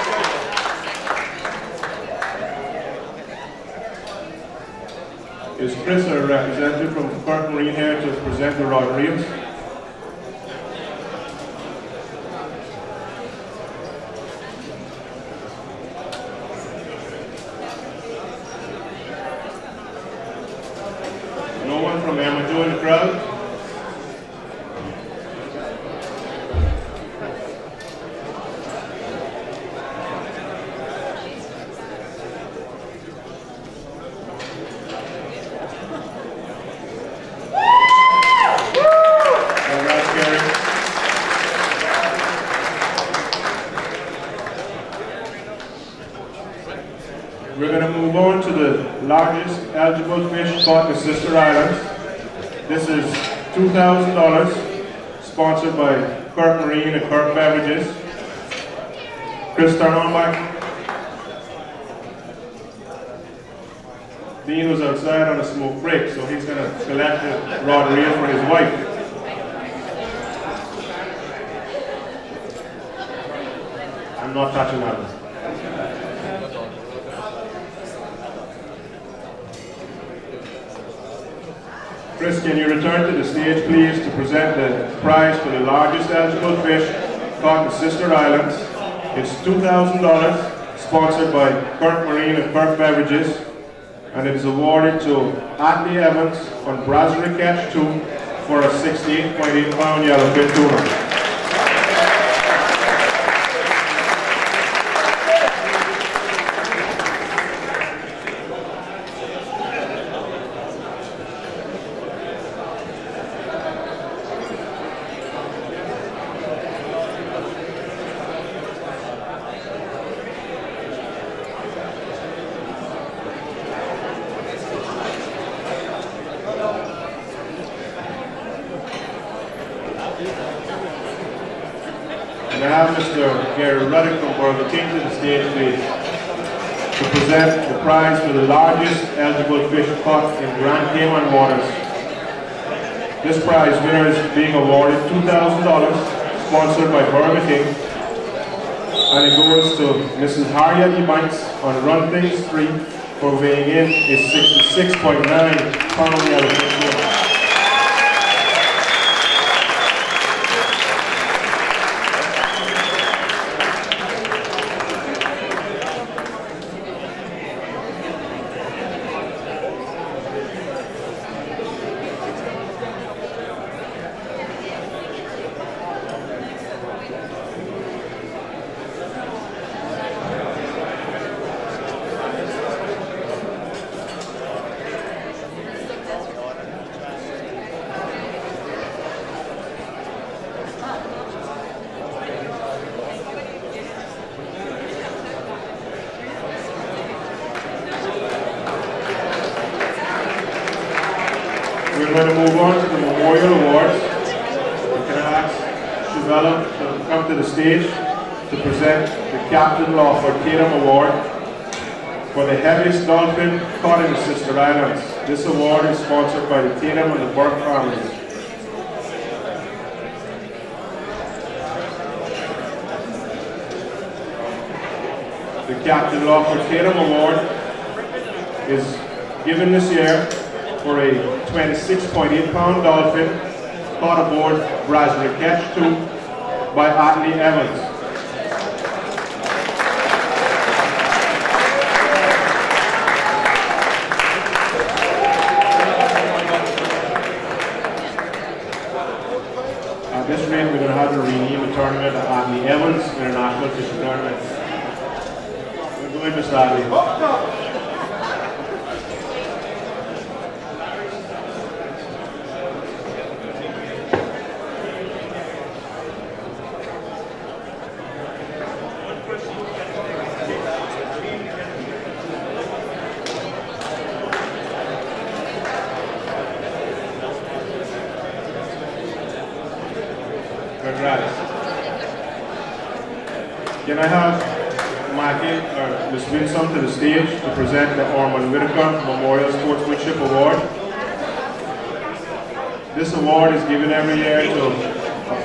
Is Chris, our representative from Kirk Marine, here to present the rod and reels? No one from Amateur in the crowd? We're going to move on to the largest eligible fish caught in the Sister Islands. This is $2,000, sponsored by Kirk Marine and Kirk Beverages. Chris, turn on back. Dean was outside on a smoke break, so he's going to collect the rod and reel for his wife. I'm not touching that. Chris, can you return to the stage, please, to present the prize for the largest eligible fish caught in the Sister Islands. It's $2,000, sponsored by Kirk Marine and Kirk Beverages, and it is awarded to Atlee Evans on Brasserie Catch 2 for a 68.8 pound yellowfin tuna. And I have Mr. Gary Ruddick from Burger King to the stage, please, to present the prize for the largest eligible fish caught in Grand Cayman waters. This prize winner is being awarded $2,000, sponsored by Burger King. and it goes to Mrs. Harriet Ebanks on Run Things 3 for weighing in is 66.9 pound yellowfin. We're going to move on to the Memorial Awards. We can ask Chevella to come to the stage to present the Captain Lawford Tatum Award for the heaviest dolphin caught in the Sister Islands. This award is sponsored by the Tatum and the Burke families. The Captain Lawford Tatum Award is given this year for a 26.8 pound dolphin caught aboard Brasserie Catch 2 by Atlee Evans. At this rate, we're going to have to rename the tournament to Atlee Evans International Fishing Tournament. We're going to Atlee. Can I have Maggie or Ms. Winsome to the stage to present the Ormond Whitaker Memorial Sportsmanship Award? This award is given every year to a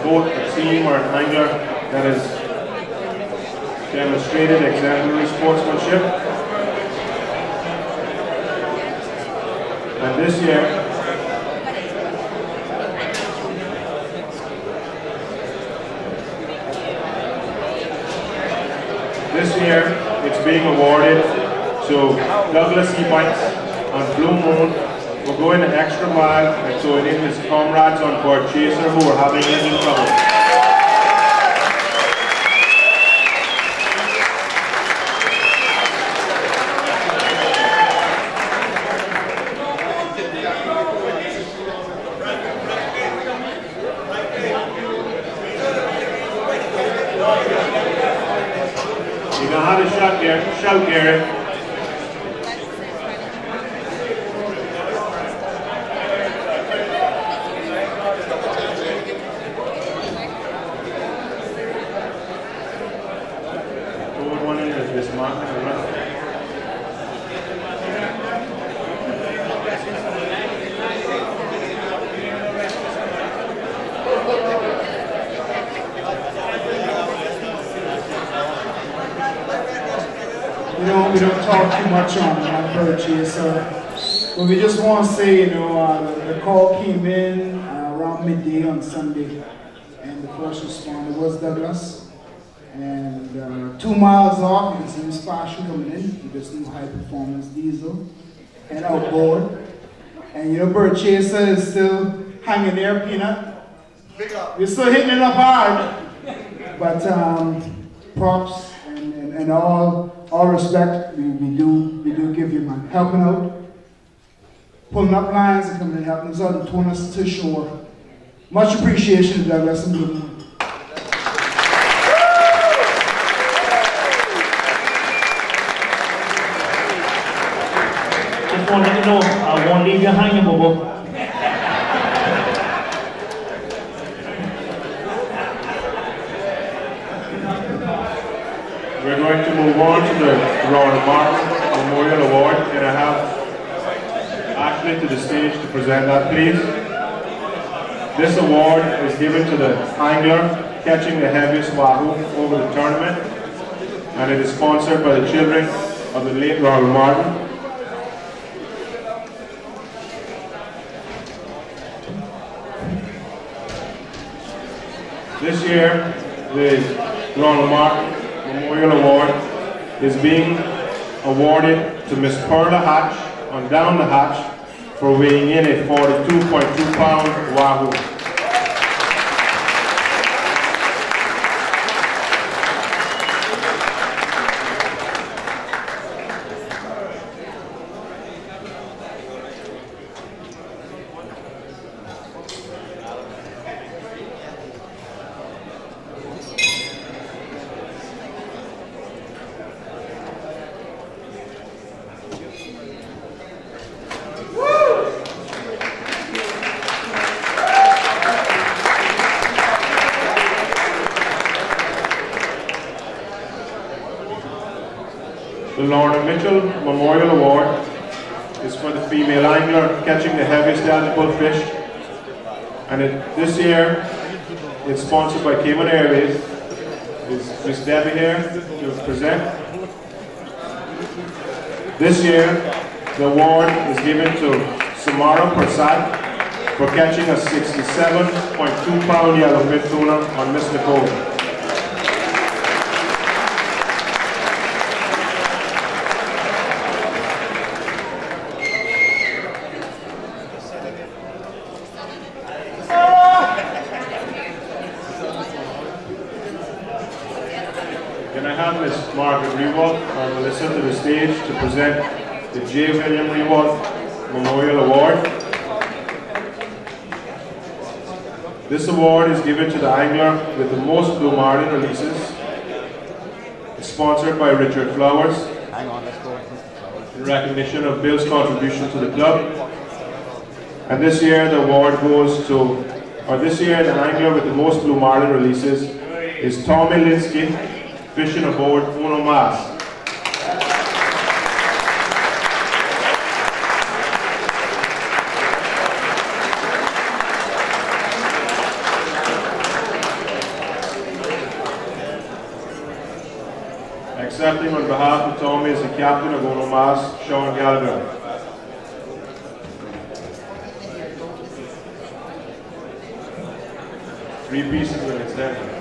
boat, a team, or an angler that has demonstrated exemplary sportsmanship. And this year, it's being awarded to Douglas Ebanks on Blue Moon for going an extra mile and throwing in his comrades on board Chaser who were having engine trouble. Shout, Gary. Forward one in is this mark. We don't talk too much on bird chaser, but we just want to say, the call came in around midday on Sunday, and the first responder was Douglas. And 2 miles off, you can see him splashing coming in with this new high performance diesel and outboard. And bird chaser is still hanging there, Peanut. We're still hitting it up hard, but props and all respect, we do give you, man. Helping out, pulling up lines and coming and helping us out and towing us to shore. Much appreciation to Douglas and Blue Moon. Just want to let you know, I won't leave you hanging, Bobo. We're going to move on to the Ronald Martin Memorial Award. Can I have Ashley to the stage to present that, please? This award is given to the angler catching the heaviest wahoo over the tournament. and it is sponsored by the children of the late Ronald Martin. This year, the Ronald Martin Memorial Award is being awarded to Miss Perla Hatch on Down the Hatch for weighing in a 42.2 pound wahoo. The Lorna Mitchell Memorial Award is for the female angler catching the heaviest eligible fish, and this year it's sponsored by Cayman Airways. Is Miss Debbie here to present? This year the award is given to Samara Prasad for catching a 67.2 pound yellowfin tuna on Miss Nicole. Can I have Miss Margaret Rewald or Melissa to the stage to present the J. William Rewald Memorial Award? This award is given to the angler with the most blue marlin releases. It's sponsored by Richard Flowers in recognition of Bill's contribution to the club. And this year the award goes to, or this year the angler with the most blue marlin releases is Tommy Linsky, fishing aboard Uno Mas. Accepting on behalf of Tommy is the captain of Uno Mas, Sean Gallagher. Three pieces of extension.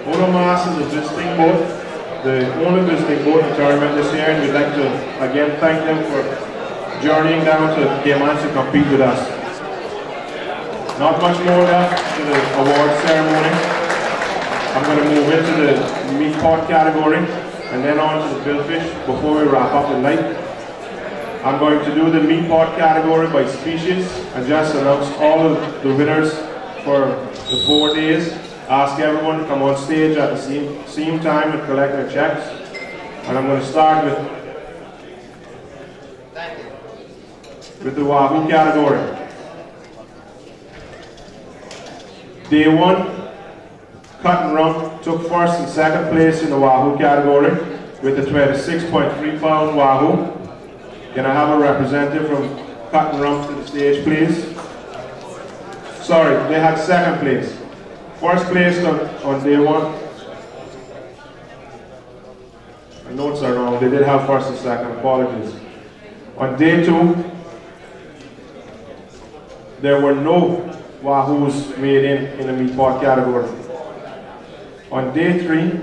Uno Mas is a visiting boat, the only visiting boat in the tournament this year, and we'd like to again thank them for journeying down to Cayman to compete with us. Not much more left to the award ceremony. I'm going to move into the meat pot category and then on to the billfish before we wrap up the night. I'm going to do the meat pot category by species and just announce all of the winners for the 4 days. Ask everyone to come on stage at the same time and collect their checks. And I'm going to start with the wahoo category. Day 1, Cut and Rump took first and second place in the wahoo category with a 26.3 pound wahoo. Can I have a representative from Cut and Rump to the stage, please? Sorry, they had second place. First place on day 1. My notes are wrong. They did have first and second. Apologies. On day 2, there were no wahoos made in the meat pot category. On day 3,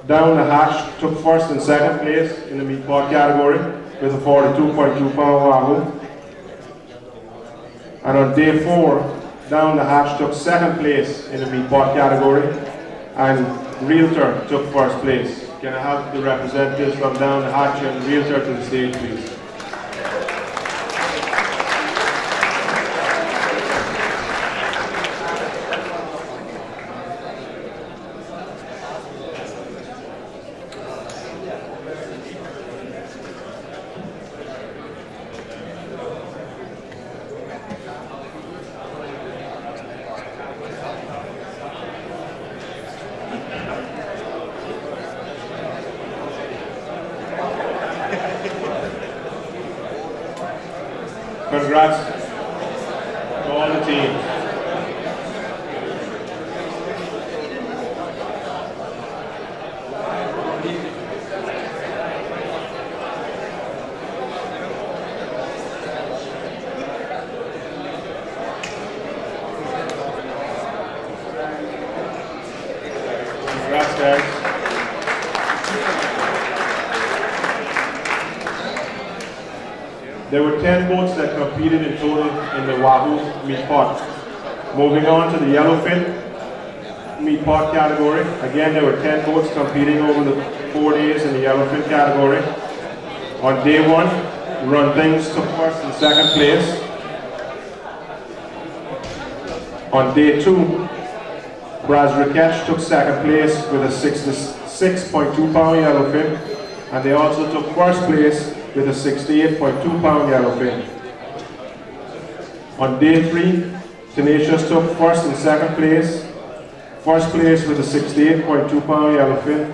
Down the Hatch took first and second place in the meat pot category with a 42.2 pound wahoo. And on day 4, Down the Hatch took second place in the meat pot category, and Realtor took first place. Can I have the representatives from Down the Hatch and Realtor to the stage, please? Congrats to all the teams. Congrats, guys. There were 10 boats that competed in total in the Wahoo meat pot. Moving on to the yellowfin meat pot category. Again, there were 10 boats competing over the 4 days in the yellowfin category. On day 1, Run Things took first and second place. On day 2, Braz Riketch took second place with a 66.2 pound yellowfin, and they also took first place with a 68.2 pound yellowfin. On day 3, Tenacious took first and second place. First place with a 68.2 pound yellowfin,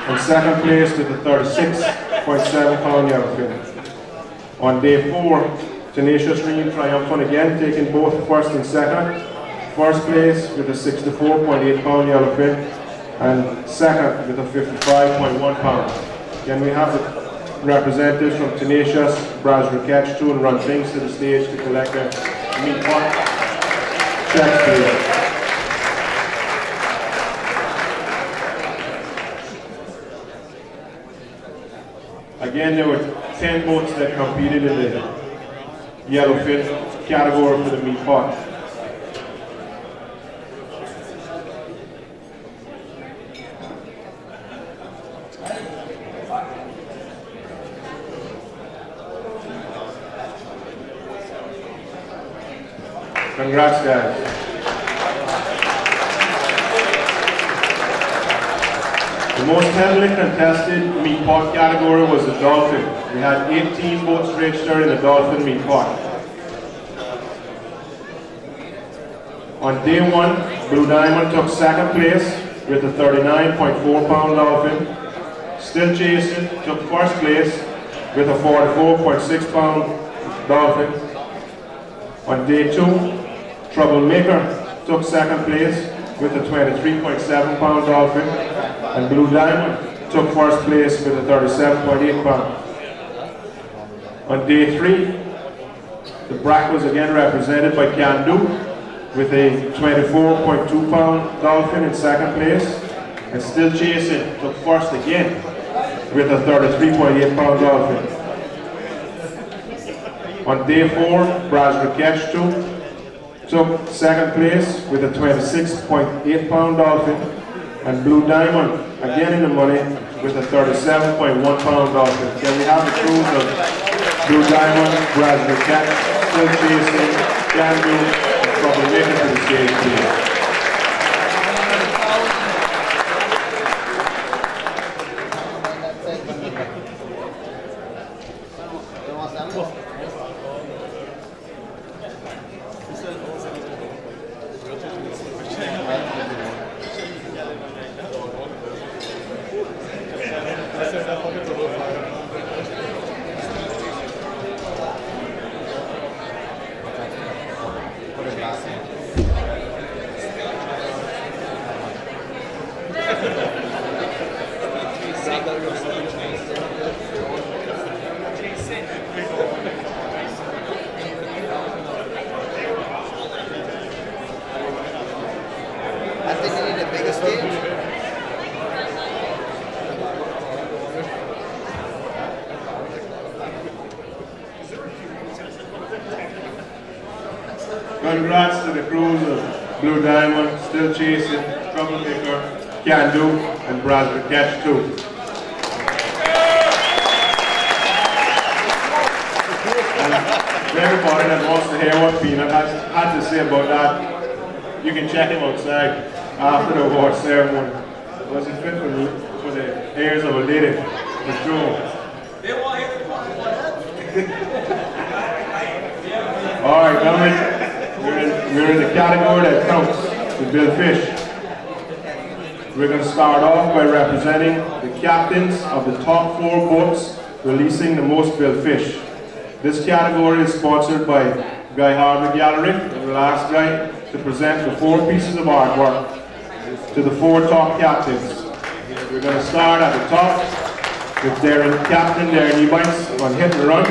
and second place with a 36.7 pound yellowfin. On day 4, Tenacious reigned triumphant again, taking both first and second. First place with a 64.8 pound yellowfin, and second with a 55.1 pound. Again, we have the representatives from Tenacious, Braz Riketch, and Run Things to the stage to collect their meat pot checks, please. Again, there were 10 boats that competed in the yellowfin category for the meat pot. Congrats, guys. The most heavily contested meat pot category was the dolphin. We had 18 boats registered in the dolphin meat pot. On day 1, Blue Diamond took second place with a 39.4 pound dolphin. Still Chasing took first place with a 44.6 pound dolphin. On day 2, Troublemaker took second place with a 23.7 pound dolphin, and Blue Diamond took first place with a 37.8 pound. On day 3, the Brack was again represented by Can Do with a 24.2 pound dolphin in second place, and Still Chasing took first again with a 33.8 pound dolphin. On day 4, Braz Riketch took second place with a 26.8 pound dolphin, and Blue Diamond again in the money with a 37.1 pound dolphin. Then we have the crews of Blue Diamond, Braz Riketch, Still Chasing, Can Do, and Troublemaker to the stage, please. Congrats to the crews of Blue Diamond, Still Chasing, Troublemaker, Can Do, and Braz Riketch too. And for everybody that wants to hear what Peanut had to say about that, you can check him outside after the award ceremony. It wasn't fit for the ears of a lady, for sure. Alright, gentlemen. We're in the category that counts, the billed fish. We're going to start off by representing the captains of the top 4 boats releasing the most billed fish. This category is sponsored by Guy Harvey Gallery, and the last guy to present the 4 pieces of artwork to the 4 top captains. We're going to start at the top with Captain Darren Eubanks on Hit and Run.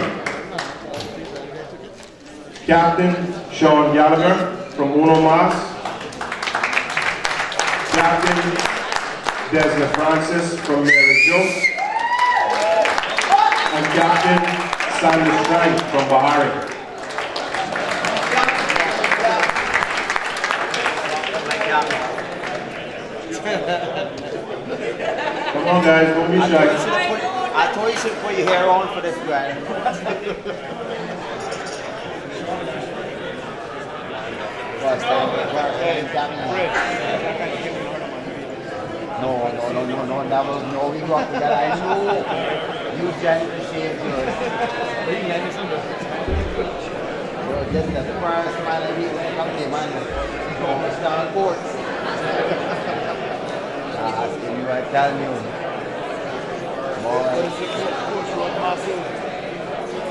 Captain Sean Gallagher from Uno Mas. Captain Desna Francis from Mary Jo. And Captain Sandra Strang from Bahari. Come on guys, don't be shy. I thought you should put your hair on for this guy. No, that was no, we got together. I know you gently shaved yours. Bro, just the first man I meet when I come to man. Mr. Court. Asking you, I tell you. Boy.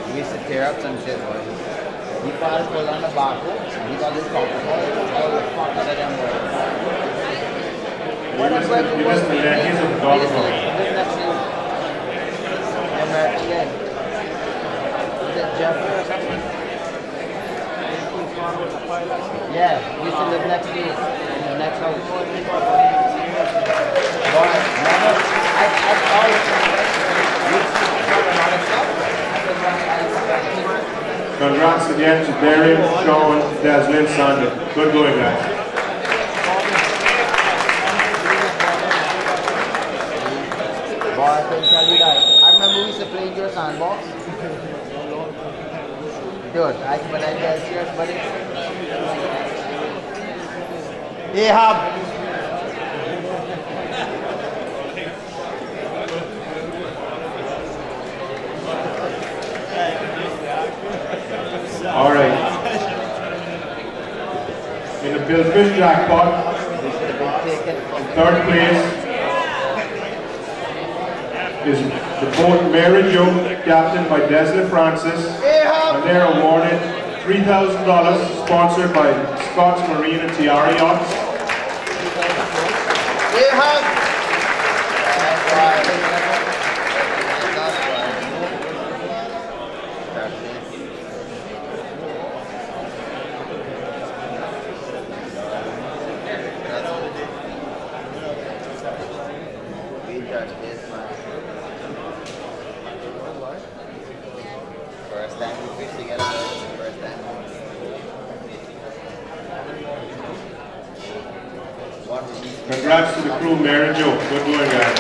We used to tear up some shit, boy. He probably pulled on the back, he got his comfortable, all the fuck out of them boys. What is going to work? Is it Jeffrey or something? Yeah, we used to live next to you, in the next house. Boy, remember, I called you. Congrats again to Darian, Sean, Deslin, Sandra. Good going, guys. Boy, I couldn't tell you that. I remember we used to play in your sandbox. Dude, but I guess yours, buddy. Ahab. All right. In the Billfish jackpot, 3rd place is the boat Mary Jo, captained by Deslin Francis, and they're awarded $3,000, sponsored by Scott's Marine and Tiara Yachts. Congrats to the crew, Mary Jo. Good going, guys.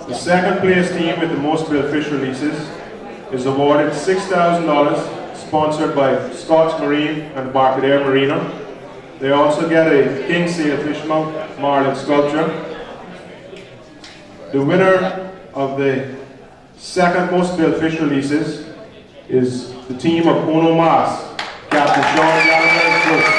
The 2nd place team with the most billfish releases is awarded $6,000, sponsored by Scott's Marine and Barcadere Marina. They also get a king sailfish mount marlin sculpture. The winner of the 2nd most billfish releases is the team of Uno Mas, Captain Sean Gallagher and crew.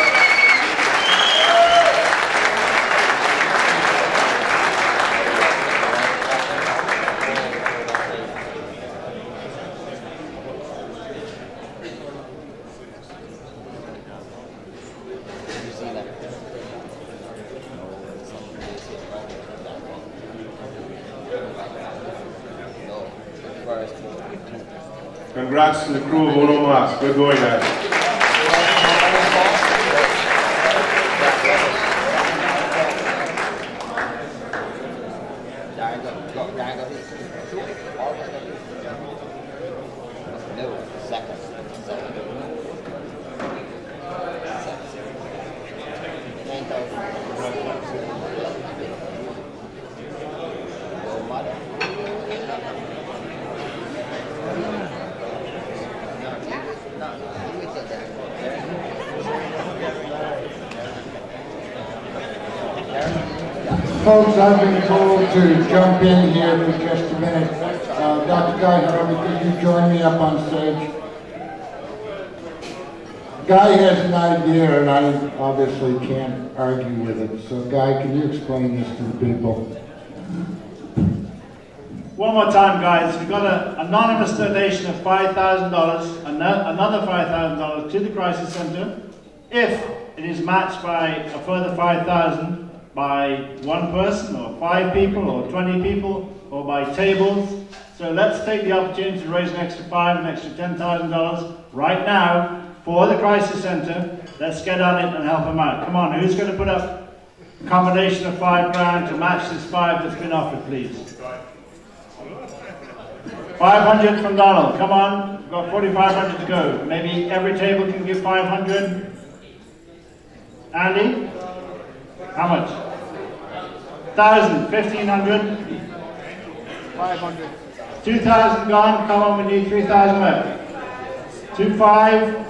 Congrats to the crew of Uno Mas. Good going, guys. Folks, I've been told to jump in here for just a minute. Dr. Guy Harvey, could you join me up on stage? Guy has an idea, and I obviously can't argue with it. So, Guy, can you explain this to the people? One more time, guys. We've got an anonymous donation of $5,000, another $5,000 to the Crisis Center. If it is matched by a further $5,000 by one person, or 5 people, or 20 people, or by tables. So let's take the opportunity to raise an extra an extra $10,000 right now for the Crisis Center. Let's get on it and help them out. Come on, who's going to put up a combination of $5,000 to match this 5 that's been offered, please? 500 from Donald. Come on, we've got 4,500 to go. Maybe every table can give 500. Andy? How much? 1,000, 1,500. 500. 2,000 gone. Come on, we need 3,000 left. 2,500.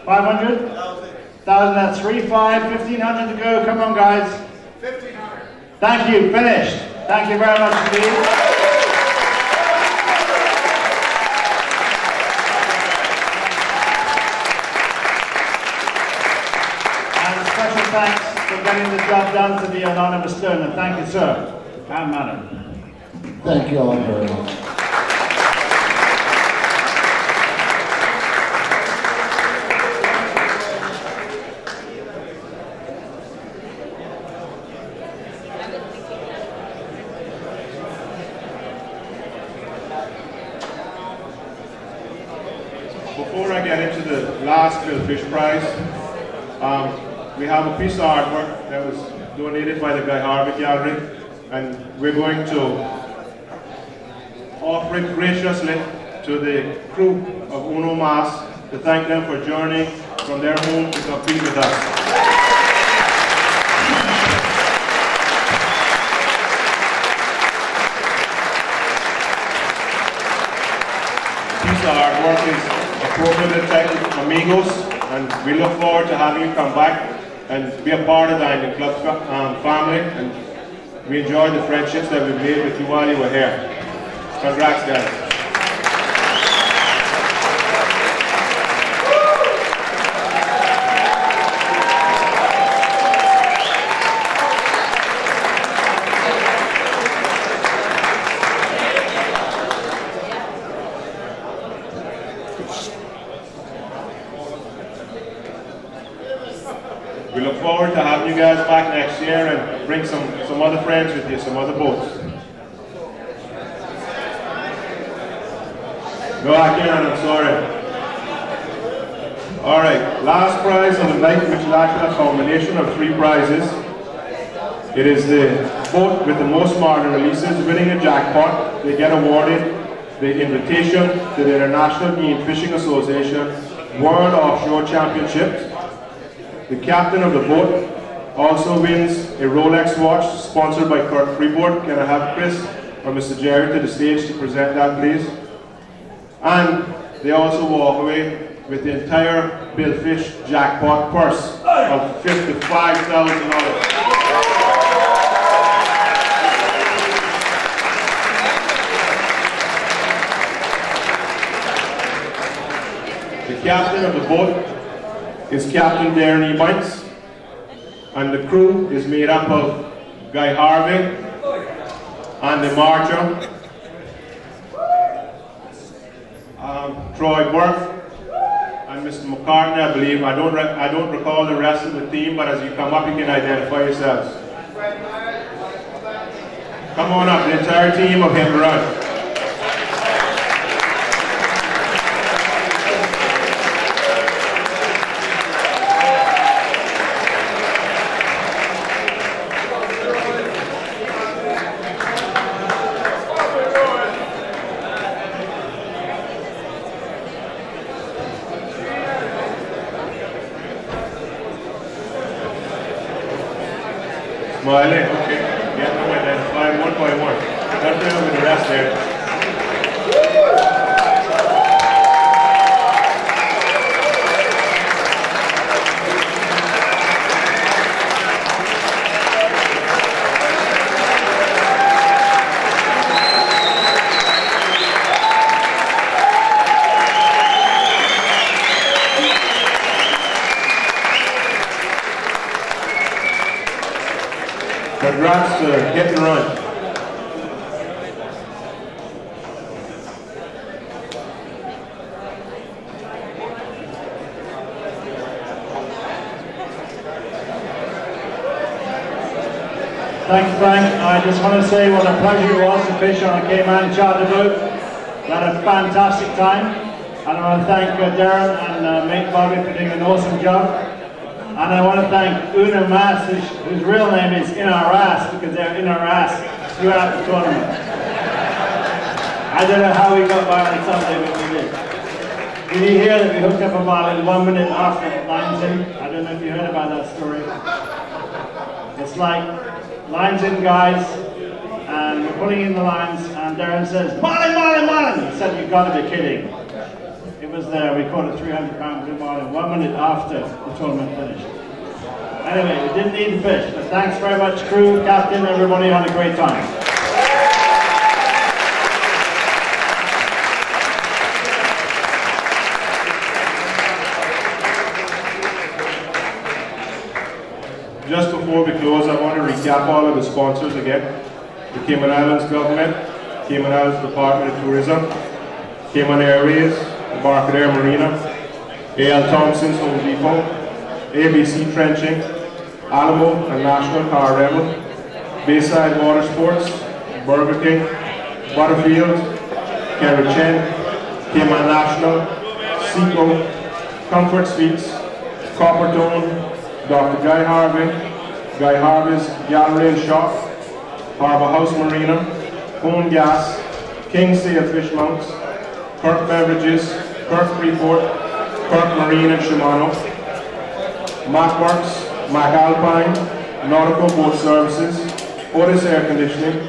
500? 1,000, that's 3,500, 1,500 to go. Come on, guys. 1,500. Thank you, finished. Thank you very much indeed. And a special thanks for getting the job done to the anonymous donor. Thank you, sir. And madam. Thank you all very much. Before I get into the last Billfish prize, we have a piece of artwork that was donated by the Guy Harvey Gallery, and we're going to offer it graciously to the crew of Uno Mas to thank them for journeying from their home to compete with us. Piece of artwork is appropriately titled Amigos, and we look forward to having you come back and be a part of the Island Club family, and we enjoy the friendships that we made with you while you were here. Congrats, guys. We look forward to having you guys back next year and bring some other friends with you, some other boats. No, I can't, I'm sorry. Alright, last prize of the night, which is actually a combination of 3 prizes. It is the boat with the most modern releases winning a jackpot. They get awarded the invitation to the International Game Fishing Association World Offshore Championships. The captain of the boat also wins a Rolex watch sponsored by Kurt Freeport. Can I have Chris or Mr. Jerry to the stage to present that, please? And they also walk away with the entire Billfish jackpot purse of $55,000. The captain of the boat is Captain Darren Ebanks, and the crew is made up of Guy Harvey and the marcher, Troy Burke and Mr. McCartney, I believe. I don't recall the rest of the team, but as you come up, you can identify yourselves. Come on up, the entire team of Hit and Run. Smiley, okay. Get them identified one by one. Let's bring over the rest there. Congrats to Hit and Run. Thanks, Frank. I just want to say what a pleasure it was to fish on a Cayman charter boat. We had a fantastic time. And I want to thank Darren and mate Bobby for doing an awesome job. And I want to thank Una Mass, whose real name is In Our Ass, because they're in our ass throughout the tournament. I don't know how we got by on Sunday, but we did. Did you hear that we hooked up a bottle 1 minute after lines in? I don't know if you heard about that story. It's like, lines in, guys, and we're putting in the lines, and Darren says, Marlin, Marlin, Marlin! He said, you've got to be kidding. It was there, we caught a 300-pound blue marlin 1 minute after the tournament finished. Anyway, we didn't need the fish, but thanks very much, crew, captain, everybody had a great time. Just before we close, I want to recap all of the sponsors again. The Cayman Islands Government, Cayman Islands Department of Tourism, Cayman Airways, Embarcadero Marina, A.L. Thompson's Home Depot, ABC Trenching, Alamo and National Car Rental, Bayside Water Sports, Burger King, Butterfield, Kerry Chen, Cayman National, Seco, Comfort Suites, Coppertone, Dr. Guy Harvey's Gallery and Shop, Harbour House Marina, Home Gas, King Sail Fish Mounts, Kirk Beverages, Kirk Freeport, Kirk Marine and Shimano, Mac Works, Mac Alpine, Nautical Boat Services, Otis Air Conditioning,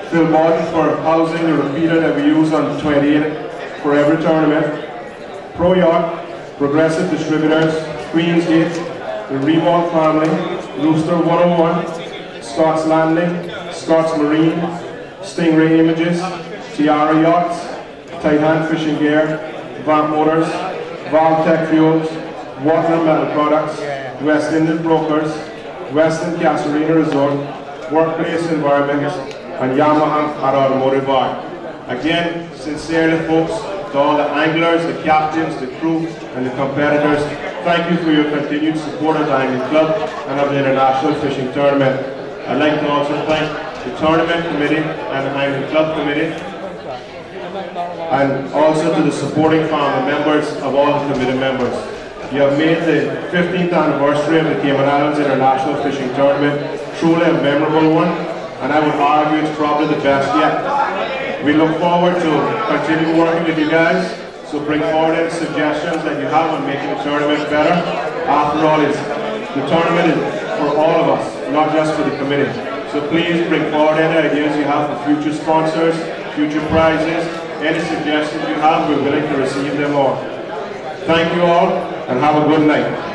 Phil Bodden for housing the repeater that we use on the 28th for every tournament, Pro Yacht, Progressive Distributors, Queensgate, the Rewalt family, Rooster 101, Scott's Landing, Scott's Marine, Stingray Images, Tiara Yachts, Titan Fishing Gear, Vamp Motors, Valtech Fuels, Water and Metal Products, West Indian Brokers, Western Casarina Resort, Workplace Environment, and Yamaha at Automotive Bar. Again, sincerely folks, to all the anglers, the captains, the crew, and the competitors, thank you for your continued support of the Angling Club and of the International Fishing Tournament. I'd like to also thank the Tournament Committee and the Angling Club Committee, and also to the supporting family members of all the committee members. You have made the 15th anniversary of the Cayman Islands International Fishing Tournament truly a memorable one, and I would argue it's probably the best yet. We look forward to continue working with you guys, so bring forward any suggestions that you have on making the tournament better. After all, the tournament is for all of us, not just for the committee. So please bring forward any ideas you have for future sponsors, future prizes, any suggestions you have, we're willing to receive them all. Thank you all, and have a good night.